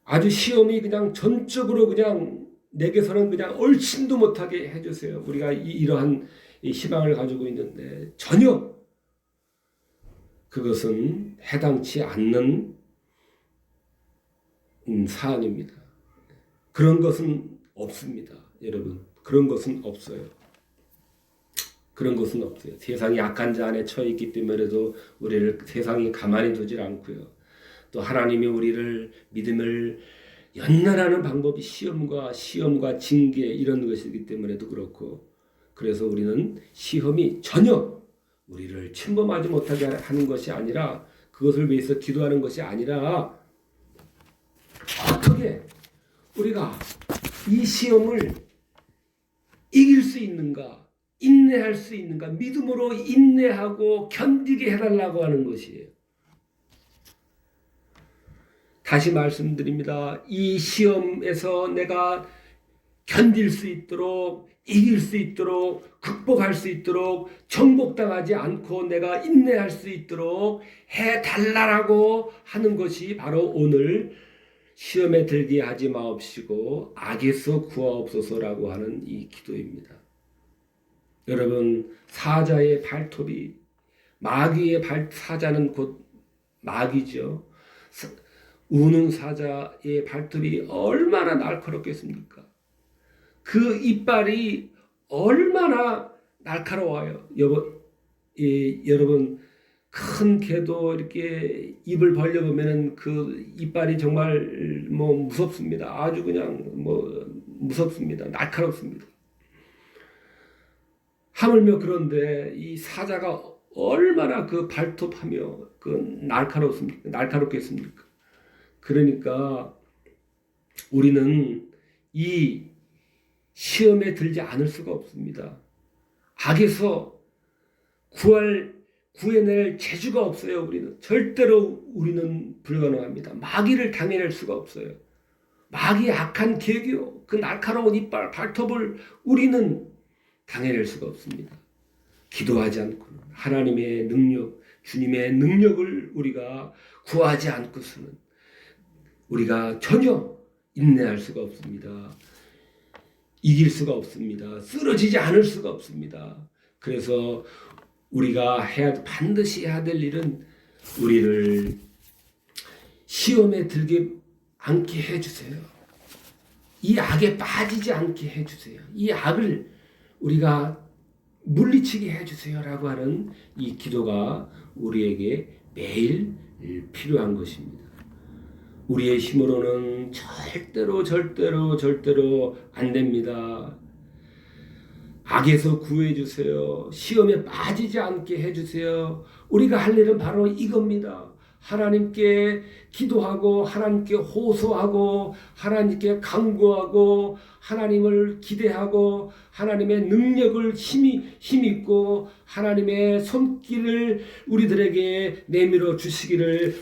아주 시험이 그냥 전적으로 그냥 내게서는 그냥 얼씬도 못하게 해주세요. 우리가 이러한 희망을 가지고 있는데 전혀 그것은 해당치 않는 사안입니다. 그런 것은 없습니다. 여러분, 그런 것은 없어요. 그런 것은 없어요. 세상이 악한 자 안에 처해 있기 때문에도 우리를 세상이 가만히 두질 않고요. 또 하나님이 우리를 믿음을 연단하는 방법이 시험과 징계 이런 것이기 때문에도 그렇고, 그래서 우리는 시험이 전혀 우리를 침범하지 못하게 하는 것이 아니라, 그것을 위해서 기도하는 것이 아니라, 어떻게 우리가 이 시험을 이길 수 있는가, 인내할 수 있는가, 믿음으로 인내하고 견디게 해달라고 하는 것이에요. 다시 말씀드립니다. 이 시험에서 내가 견딜 수 있도록, 이길 수 있도록, 극복할 수 있도록, 정복당하지 않고 내가 인내할 수 있도록 해달라고 하는 것이 바로 오늘 시험에 들게 하지 마옵시고 악에서 구하옵소서라고 하는 이 기도입니다. 여러분, 사자의 발톱이, 마귀의 사자는 곧 마귀죠. 우는 사자의 발톱이 얼마나 날카롭겠습니까? 그 이빨이 얼마나 날카로워요. 여러분, 큰 개도 이렇게 입을 벌려보면은 그 이빨이 정말 뭐 무섭습니다. 아주 그냥 뭐 무섭습니다. 날카롭습니다. 하물며 그런데 이 사자가 얼마나 그 발톱하며 그 날카롭겠습니까? 그러니까 우리는 이 시험에 들지 않을 수가 없습니다. 악에서 구해낼 재주가 없어요. 우리는 우리는 불가능합니다. 마귀를 당해낼 수가 없어요. 마귀의 악한 계교, 그 날카로운 이빨, 발톱을 우리는 당해낼 수가 없습니다. 기도하지 않고는, 하나님의 능력, 주님의 능력을 우리가 구하지 않고서는 우리가 전혀 인내할 수가 없습니다. 이길 수가 없습니다. 쓰러지지 않을 수가 없습니다. 그래서 우리가 반드시 해야 될 일은 우리를 시험에 들게 않게 해주세요. 이 악에 빠지지 않게 해주세요. 이 악을 우리가 물리치게 해주세요.라고 하는 이 기도가 우리에게 매일 필요한 것입니다. 우리의 힘으로는 절대로 안 됩니다. 악에서 구해주세요. 시험에 빠지지 않게 해주세요. 우리가 할 일은 바로 이겁니다. 하나님께 기도하고, 하나님께 호소하고, 하나님께 간구하고, 하나님을 기대하고, 하나님의 능력을 힘입고, 하나님의 손길을 우리들에게 내밀어 주시기를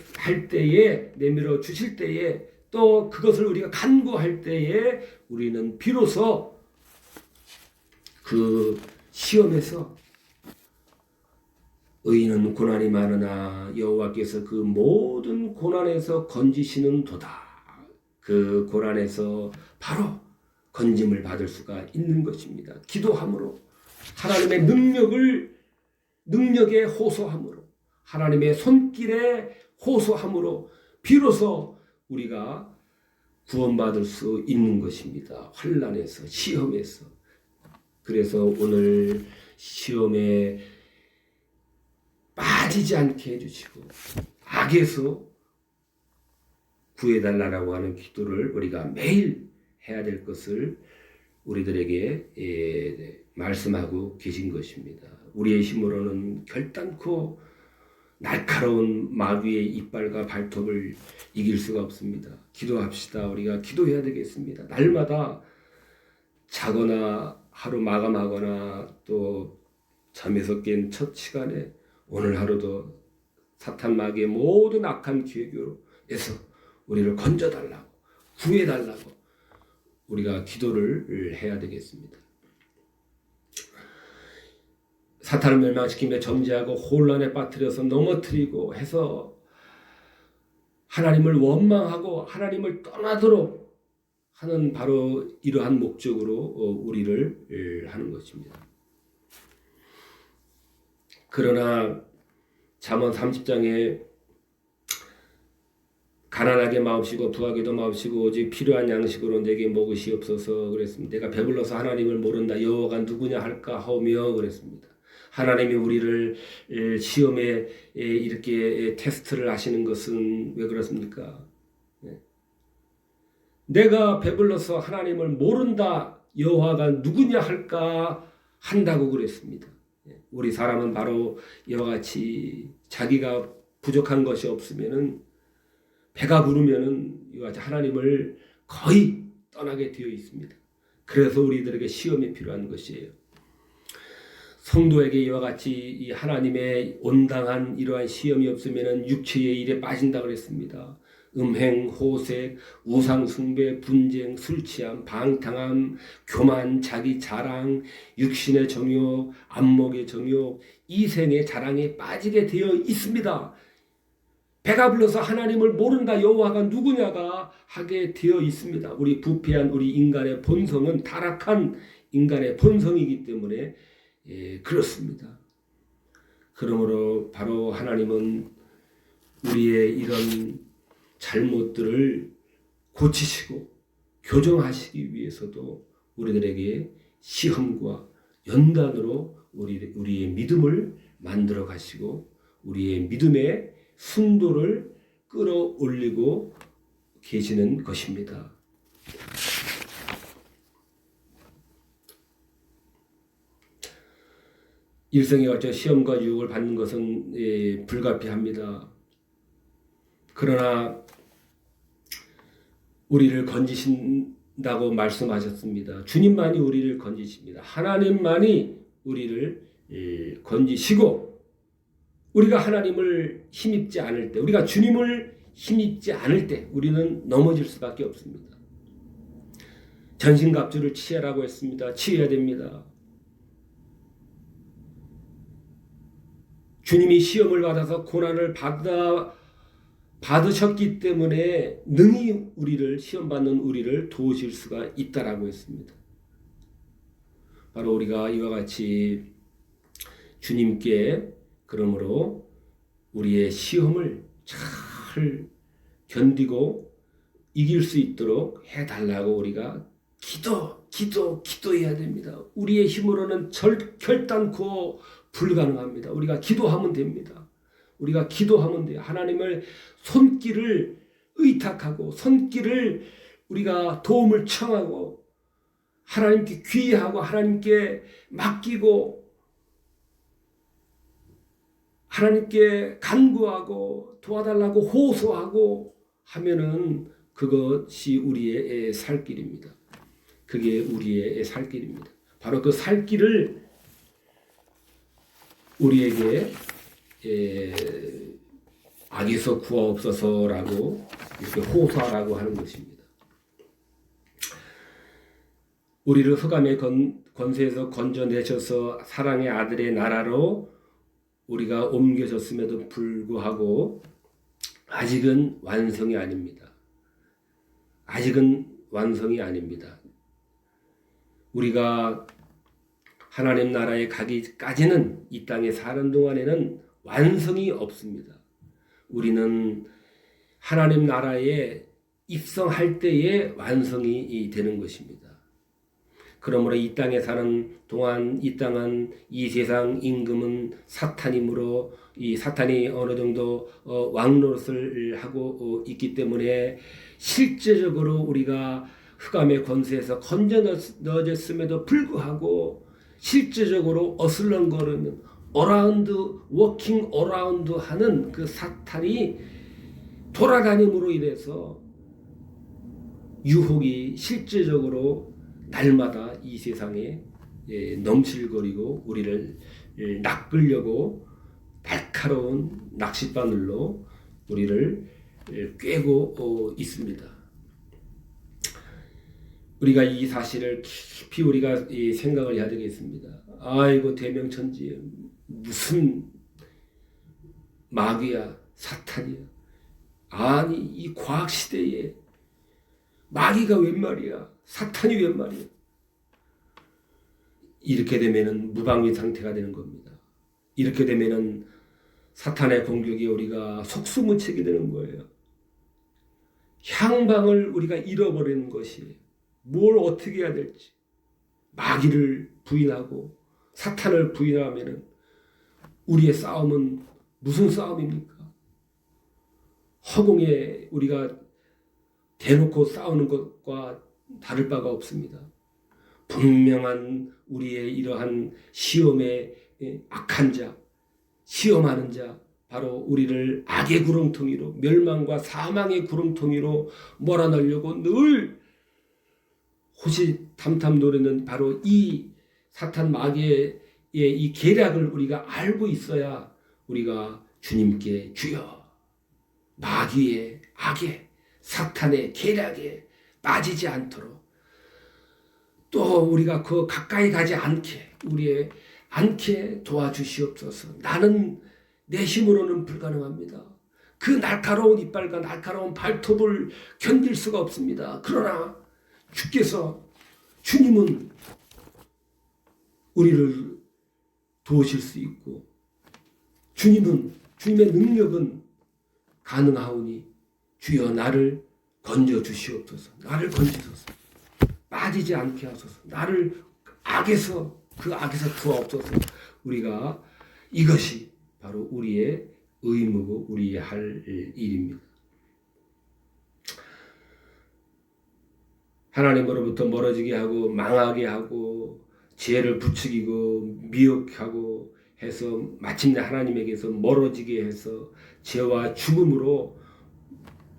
내밀어 주실 때에, 또 그것을 우리가 간구할 때에 우리는 비로소 그 시험에서 의인은 고난이 많으나 여호와께서 그 모든 고난에서 건지시는도다. 그 고난에서 바로 건짐을 받을 수가 있는 것입니다. 기도함으로, 하나님의 능력에 호소함으로, 하나님의 손길에 호소함으로 비로소 우리가 구원받을 수 있는 것입니다. 환난에서, 시험에서. 그래서 오늘 시험에 빠지지 않게 해주시고 악에서 구해달라고 하는 기도를 우리가 매일 해야 될 것을 우리들에게 말씀하고 계신 것입니다. 우리의 힘으로는 결단코 날카로운 마귀의 이빨과 발톱을 이길 수가 없습니다. 기도합시다. 우리가 기도해야 되겠습니다. 날마다 자거나 하루 마감하거나 또 잠에서 깬 첫 시간에 오늘 하루도 사탄 마귀의 모든 악한 계교에서 우리를 건져달라고, 구해달라고 우리가 기도를 해야 되겠습니다. 사탄을 멸망시키며 정죄하고 혼란에 빠뜨려서 넘어뜨리고 해서 하나님을 원망하고 하나님을 떠나도록 하는 바로 이러한 목적으로 우리를 하는 것입니다. 그러나 잠언 30장에 가난하게 마옵시고 부하게도 마옵시고 오직 필요한 양식으로 내게 먹으시옵소서 그랬습니다. 내가 배불러서 하나님을 모른다. 여호와가 누구냐 할까 하오며 그랬습니다. 하나님이 우리를 시험에 이렇게 테스트를 하시는 것은 왜 그렇습니까? 내가 배불러서 하나님을 모른다. 여호와가 누구냐 할까 한다고 그랬습니다. 우리 사람은 바로 이와 같이 자기가 부족한 것이 없으면은 배가 부르면은 이와 같이 하나님을 거의 떠나게 되어 있습니다. 그래서 우리들에게 시험이 필요한 것이에요. 성도에게 이와 같이 이 하나님의 온당한 이러한 시험이 없으면은 육체의 일에 빠진다 그랬습니다. 음행, 호색, 우상숭배, 분쟁, 술취함, 방탕함, 교만, 자기 자랑, 육신의 정욕, 안목의 정욕, 이생의 자랑에 빠지게 되어 있습니다. 배가 불러서 하나님을 모른다. 여호와가 누구냐가 하게 되어 있습니다. 우리 부패한 우리 인간의 본성은 타락한 인간의 본성이기 때문에 그렇습니다. 그러므로 바로 하나님은 우리의 이런 잘못들을 고치시고 교정하시기 위해서도 우리들에게 시험과 연단으로 우리의 믿음을 만들어 가시고 우리의 믿음의 순도를 끌어올리고 계시는 것입니다. 일생에 걸쳐 시험과 유혹을 받는 것은 불가피합니다. 그러나 우리를 건지신다고 말씀하셨습니다. 주님만이 우리를 건지십니다. 하나님만이 우리를 건지시고 우리가 하나님을 힘입지 않을 때, 우리가 주님을 힘입지 않을 때 우리는 넘어질 수밖에 없습니다. 전신갑주를 취하라고 했습니다. 취해야 됩니다. 주님이 시험을 받아서 고난을 받으셨기 때문에 능히 우리를 시험받는 우리를 도우실 수가 있다라고 했습니다. 바로 우리가 이와 같이 주님께 그러므로 우리의 시험을 잘 견디고 이길 수 있도록 해달라고 우리가 기도해야 됩니다. 우리의 힘으로는 결단코 불가능합니다. 우리가 기도하면 됩니다. 우리가 기도하면 돼요. 하나님을 손길을 의탁하고 손길을 우리가 도움을 청하고 하나님께 귀의하고 하나님께 맡기고 하나님께 간구하고 도와달라고 호소하고 하면은 그것이 우리의 살 길입니다. 그게 우리의 살 길입니다. 바로 그 살 길을 우리에게 악에서 구하옵소서라고 이렇게 호소하라고 하는 것입니다. 우리를 흑암의 권세에서 건져내셔서 사랑의 아들의 나라로 우리가 옮겨졌음에도 불구하고 아직은 완성이 아닙니다. 아직은 완성이 아닙니다. 우리가 하나님 나라에 가기까지는 이 땅에 사는 동안에는 완성이 없습니다. 우리는 하나님 나라에 입성할 때에 완성이 되는 것입니다. 그러므로 이 땅에 사는 동안 이 땅은 이 세상 임금은 사탄이므로 이 사탄이 어느 정도 왕노릇을 하고 있기 때문에 실제적으로 우리가 흑암의 권세에서 건져 넣어졌음에도 불구하고 실제적으로 어슬렁거리는 워킹 어라운드 하는 그 사탄이 돌아다님으로 인해서 유혹이 실제적으로 날마다 이 세상에 넘실거리고 우리를 낚으려고 날카로운 낚싯바늘로 우리를 꿰고 있습니다. 우리가 이 사실을 깊이 우리가 생각을 해야 되겠습니다. 아이고 대명천지에 무슨 마귀야 사탄이야. 아니 이 과학시대에 마귀가 웬 말이야. 사탄이 웬 말이야. 이렇게 되면은 무방비 상태가 되는 겁니다. 이렇게 되면은 사탄의 공격이 우리가 속수무책이 되는 거예요. 향방을 우리가 잃어버리는 것이 뭘 어떻게 해야 될지. 마귀를 부인하고 사탄을 부인하면은 우리의 싸움은 무슨 싸움입니까? 허공에 우리가 대놓고 싸우는 것과 다를 바가 없습니다. 분명한 우리의 이러한 시험의 악한 자, 시험하는 자, 바로 우리를 악의 구렁텅이로 멸망과 사망의 구렁텅이로 몰아넣으려고 늘 호시탐탐 노리는 바로 이 사탄 마귀의 이 계략을 우리가 알고 있어야 우리가 주님께 주여 마귀의 악의 사탄의 계략에 빠지지 않도록 또 우리가 그 가까이 가지 않게 도와주시옵소서. 나는 내 힘으로는 불가능합니다. 그 날카로운 이빨과 날카로운 발톱을 견딜 수가 없습니다. 그러나 주님은 우리를 도우실 수 있고 주님의 능력은 가능하오니 주여 나를 건져 주시옵소서. 나를 건지소서. 빠지지 않게 하소서. 나를 그 악에서 구하옵소서. 우리가 이것이 바로 우리의 의무고 우리의 할 일입니다. 하나님으로부터 멀어지게 하고 망하게 하고 죄를 부추기고 미혹하고 해서 마침내 하나님에게서 멀어지게 해서 죄와 죽음으로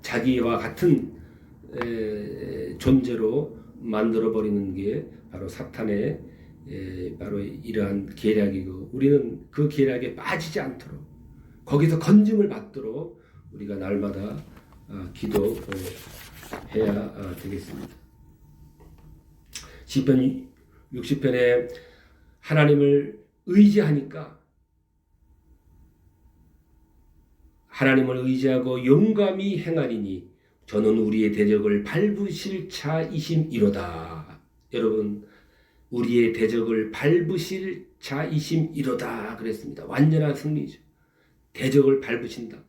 자기와 같은 존재로 만들어버리는 게 바로 사탄의 바로 이러한 계략이고 우리는 그 계략에 빠지지 않도록 거기서 건짐을 받도록 우리가 날마다 기도해야 되겠습니다. 시편 60편에 하나님을 의지하니까 하나님을 의지하고 용감히 행하리니 저는 우리의 대적을 밟으실 자이심이로다. 여러분 우리의 대적을 밟으실 자이심이로다 그랬습니다. 완전한 승리죠. 대적을 밟으신다.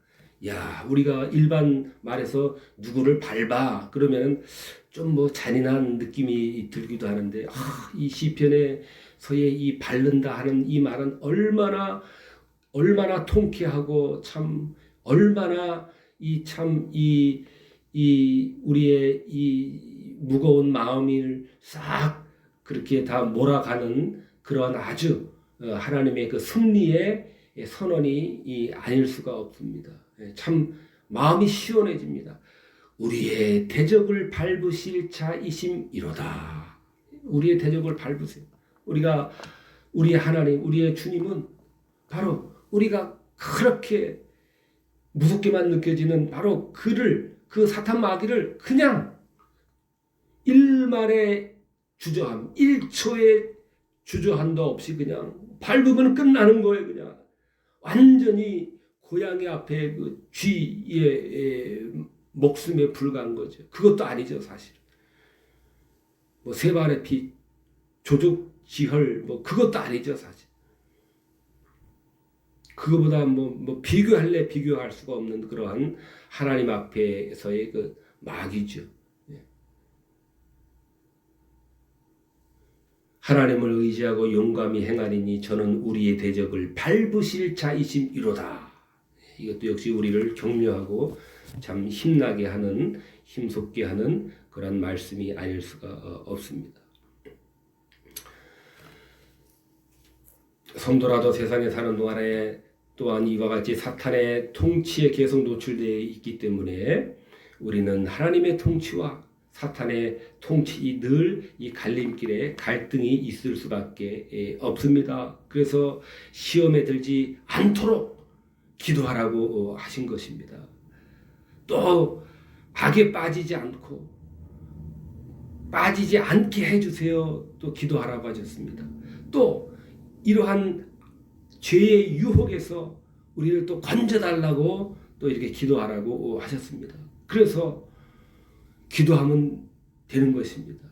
야, 우리가 일반 말에서 누구를 밟아 그러면 좀 잔인한 느낌이 들기도 하는데 이 시편에서의 이 밟는다 하는 이 말은 얼마나 통쾌하고 참 얼마나 우리의 이 무거운 마음을 싹 그렇게 다 몰아가는 그런 아주 하나님의 그 승리의 선언이 아닐 수가 없습니다. 참 마음이 시원해집니다. 우리의 대적을 밟으실 자이심이로다. 우리의 대적을 밟으세요. 우리의 하나님, 우리의 주님은 바로 우리가 그렇게 무섭게만 느껴지는 바로 그 사탄 마귀를 그냥 일말의 주저함, 1초의 주저함도 없이 그냥 밟으면 끝나는 거예요. 그냥 완전히 고양이 앞에 그 쥐의 목숨에 불과한 거죠. 그것도 아니죠, 사실. 세 발의 피, 조족지혈, 그것도 아니죠, 사실. 그거보다 비교할 수가 없는 그러한 하나님 앞에서의 그 마귀죠. 하나님을 의지하고 용감히 행하리니 저는 우리의 대적을 밟으실 자이심이로다. 이것도 역시 우리를 격려하고 참 힘나게 하는, 힘솟게 하는 그런 말씀이 아닐 수가 없습니다. 성도라도 세상에 사는 동안에 또한 이와 같이 사탄의 통치에 계속 노출되어 있기 때문에 우리는 하나님의 통치와 사탄의 통치 늘 이 갈림길에 갈등이 있을 수밖에 없습니다. 그래서 시험에 들지 않도록 기도하라고 하신 것입니다. 또 악에 빠지지 않게 해주세요. 또 기도하라고 하셨습니다. 또 이러한 죄의 유혹에서 우리를 또 건져달라고 또 이렇게 기도하라고 하셨습니다. 그래서 기도하면 되는 것입니다.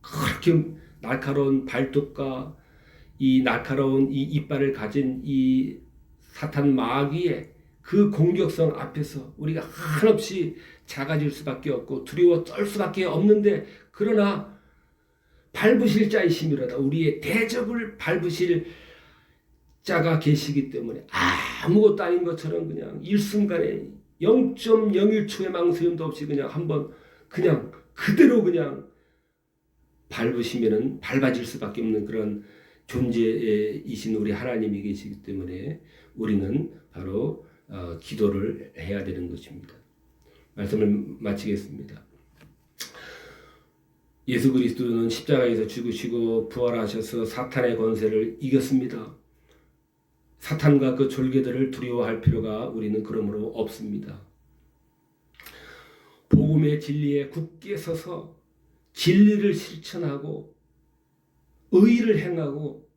그렇게 날카로운 발톱과 이 날카로운 이 이빨을 가진 이 사탄 마귀의 그 공격성 앞에서 우리가 한없이 작아질 수밖에 없고 두려워 떨 수밖에 없는데, 그러나 밟으실 자이심이로다, 우리의 대적을 밟으실 자가 계시기 때문에 아무것도 아닌 것처럼 그냥 일순간에 0.01초의 망설임도 없이 그냥 한번 그냥 그대로 그냥 밟으시면은 밟아질 수밖에 없는 그런 존재이신 우리 하나님이 계시기 때문에 우리는 바로 기도를 해야 되는 것입니다. 말씀을 마치겠습니다. 예수 그리스도는 십자가에서 죽으시고 부활하셔서 사탄의 권세를 이겼습니다. 사탄과 그 졸개들을 두려워할 필요가 우리는 그러므로 없습니다. 복음의 진리에 굳게 서서 진리를 실천하고 의를 행하고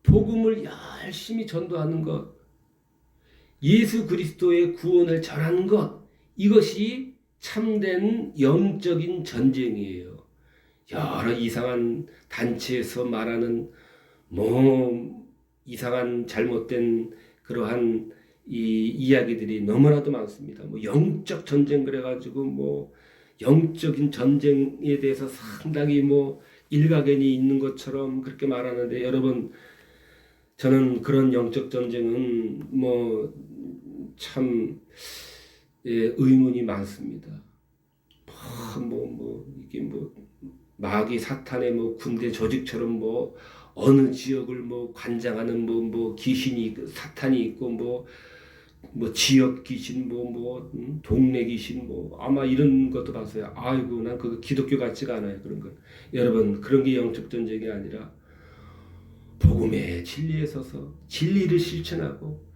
복음을 열심히 전도하는 것, 예수 그리스도의 구원을 전하는 것, 이것이 참된 영적인 전쟁이에요. 여러 이상한 단체에서 말하는 이상한 잘못된 그러한 이 이야기들이 너무나도 많습니다. 영적 전쟁 그래가지고 영적인 전쟁에 대해서 상당히 일가견이 있는 것처럼 그렇게 말하는데, 여러분, 저는 그런 영적 전쟁은 참 의문이 많습니다. 이게 마귀 사탄의 군대 조직처럼 어느 지역을 관장하는 귀신이 사탄이 있고 지역 귀신 동네 귀신 아마 이런 것도 봤어요. 아이고, 난 그거 기독교 같지가 않아요. 그런 건 여러분, 그런 게 영적 전쟁이 아니라 복음의 진리에 서서 진리를 실천하고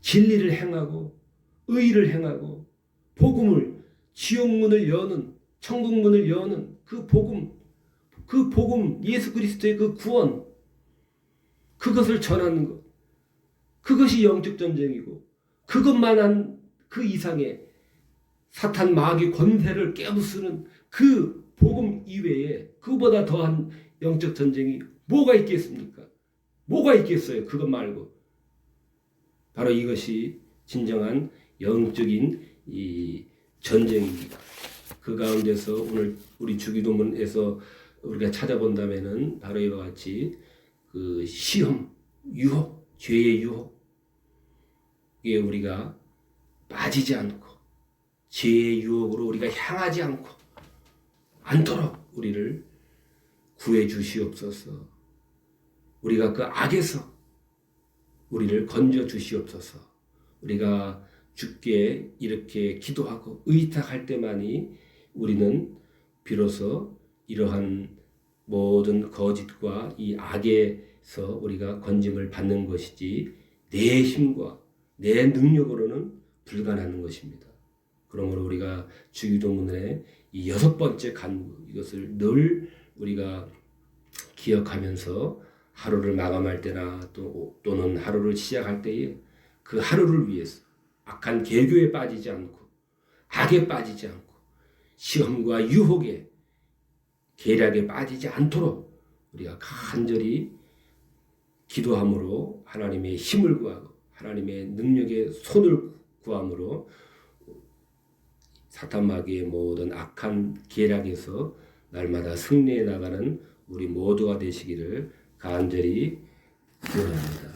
진리를 행하고 의를 행하고 복음을, 지옥문을 여는, 천국문을 여는 그 복음 예수 그리스도의 그 구원, 그것을 전하는 것, 그것이 영적 전쟁이고, 그것만한 그 이상의 사탄 마귀 권세를 깨부수는 그 복음 이외에 그보다 더한 영적 전쟁이 뭐가 있겠습니까? 뭐가 있겠어요? 그것 말고. 바로 이것이 진정한 영적인 이 전쟁입니다. 그 가운데서 오늘 우리 주기도문에서 우리가 찾아본다면은 바로 이와 같이 그 시험, 유혹, 죄의 유혹에 우리가 빠지지 않고 죄의 유혹으로 우리가 향하지 않도록 우리를 구해 주시옵소서. 우리가 그 악에서 우리를 건져 주시옵소서. 우리가 주께 이렇게 기도하고 의탁할 때만이 우리는 비로소 이러한 모든 거짓과 이 악에서 우리가 건짐을 받는 것이지 내 힘과 내 능력으로는 불가능한 것입니다. 그러므로 우리가 주기도문의 이 6번째 간구, 이것을 늘 우리가 기억하면서 하루를 마감할 때나 또는 하루를 시작할 때에 그 하루를 위해서 악한 계교에 빠지지 않고 악에 빠지지 않고 시험과 유혹에 계략에 빠지지 않도록 우리가 간절히 기도함으로 하나님의 힘을 구하고 하나님의 능력의 손을 구함으로 사탄 마귀의 모든 악한 계략에서 날마다 승리해 나가는 우리 모두가 되시기를 간절히 기원합니다.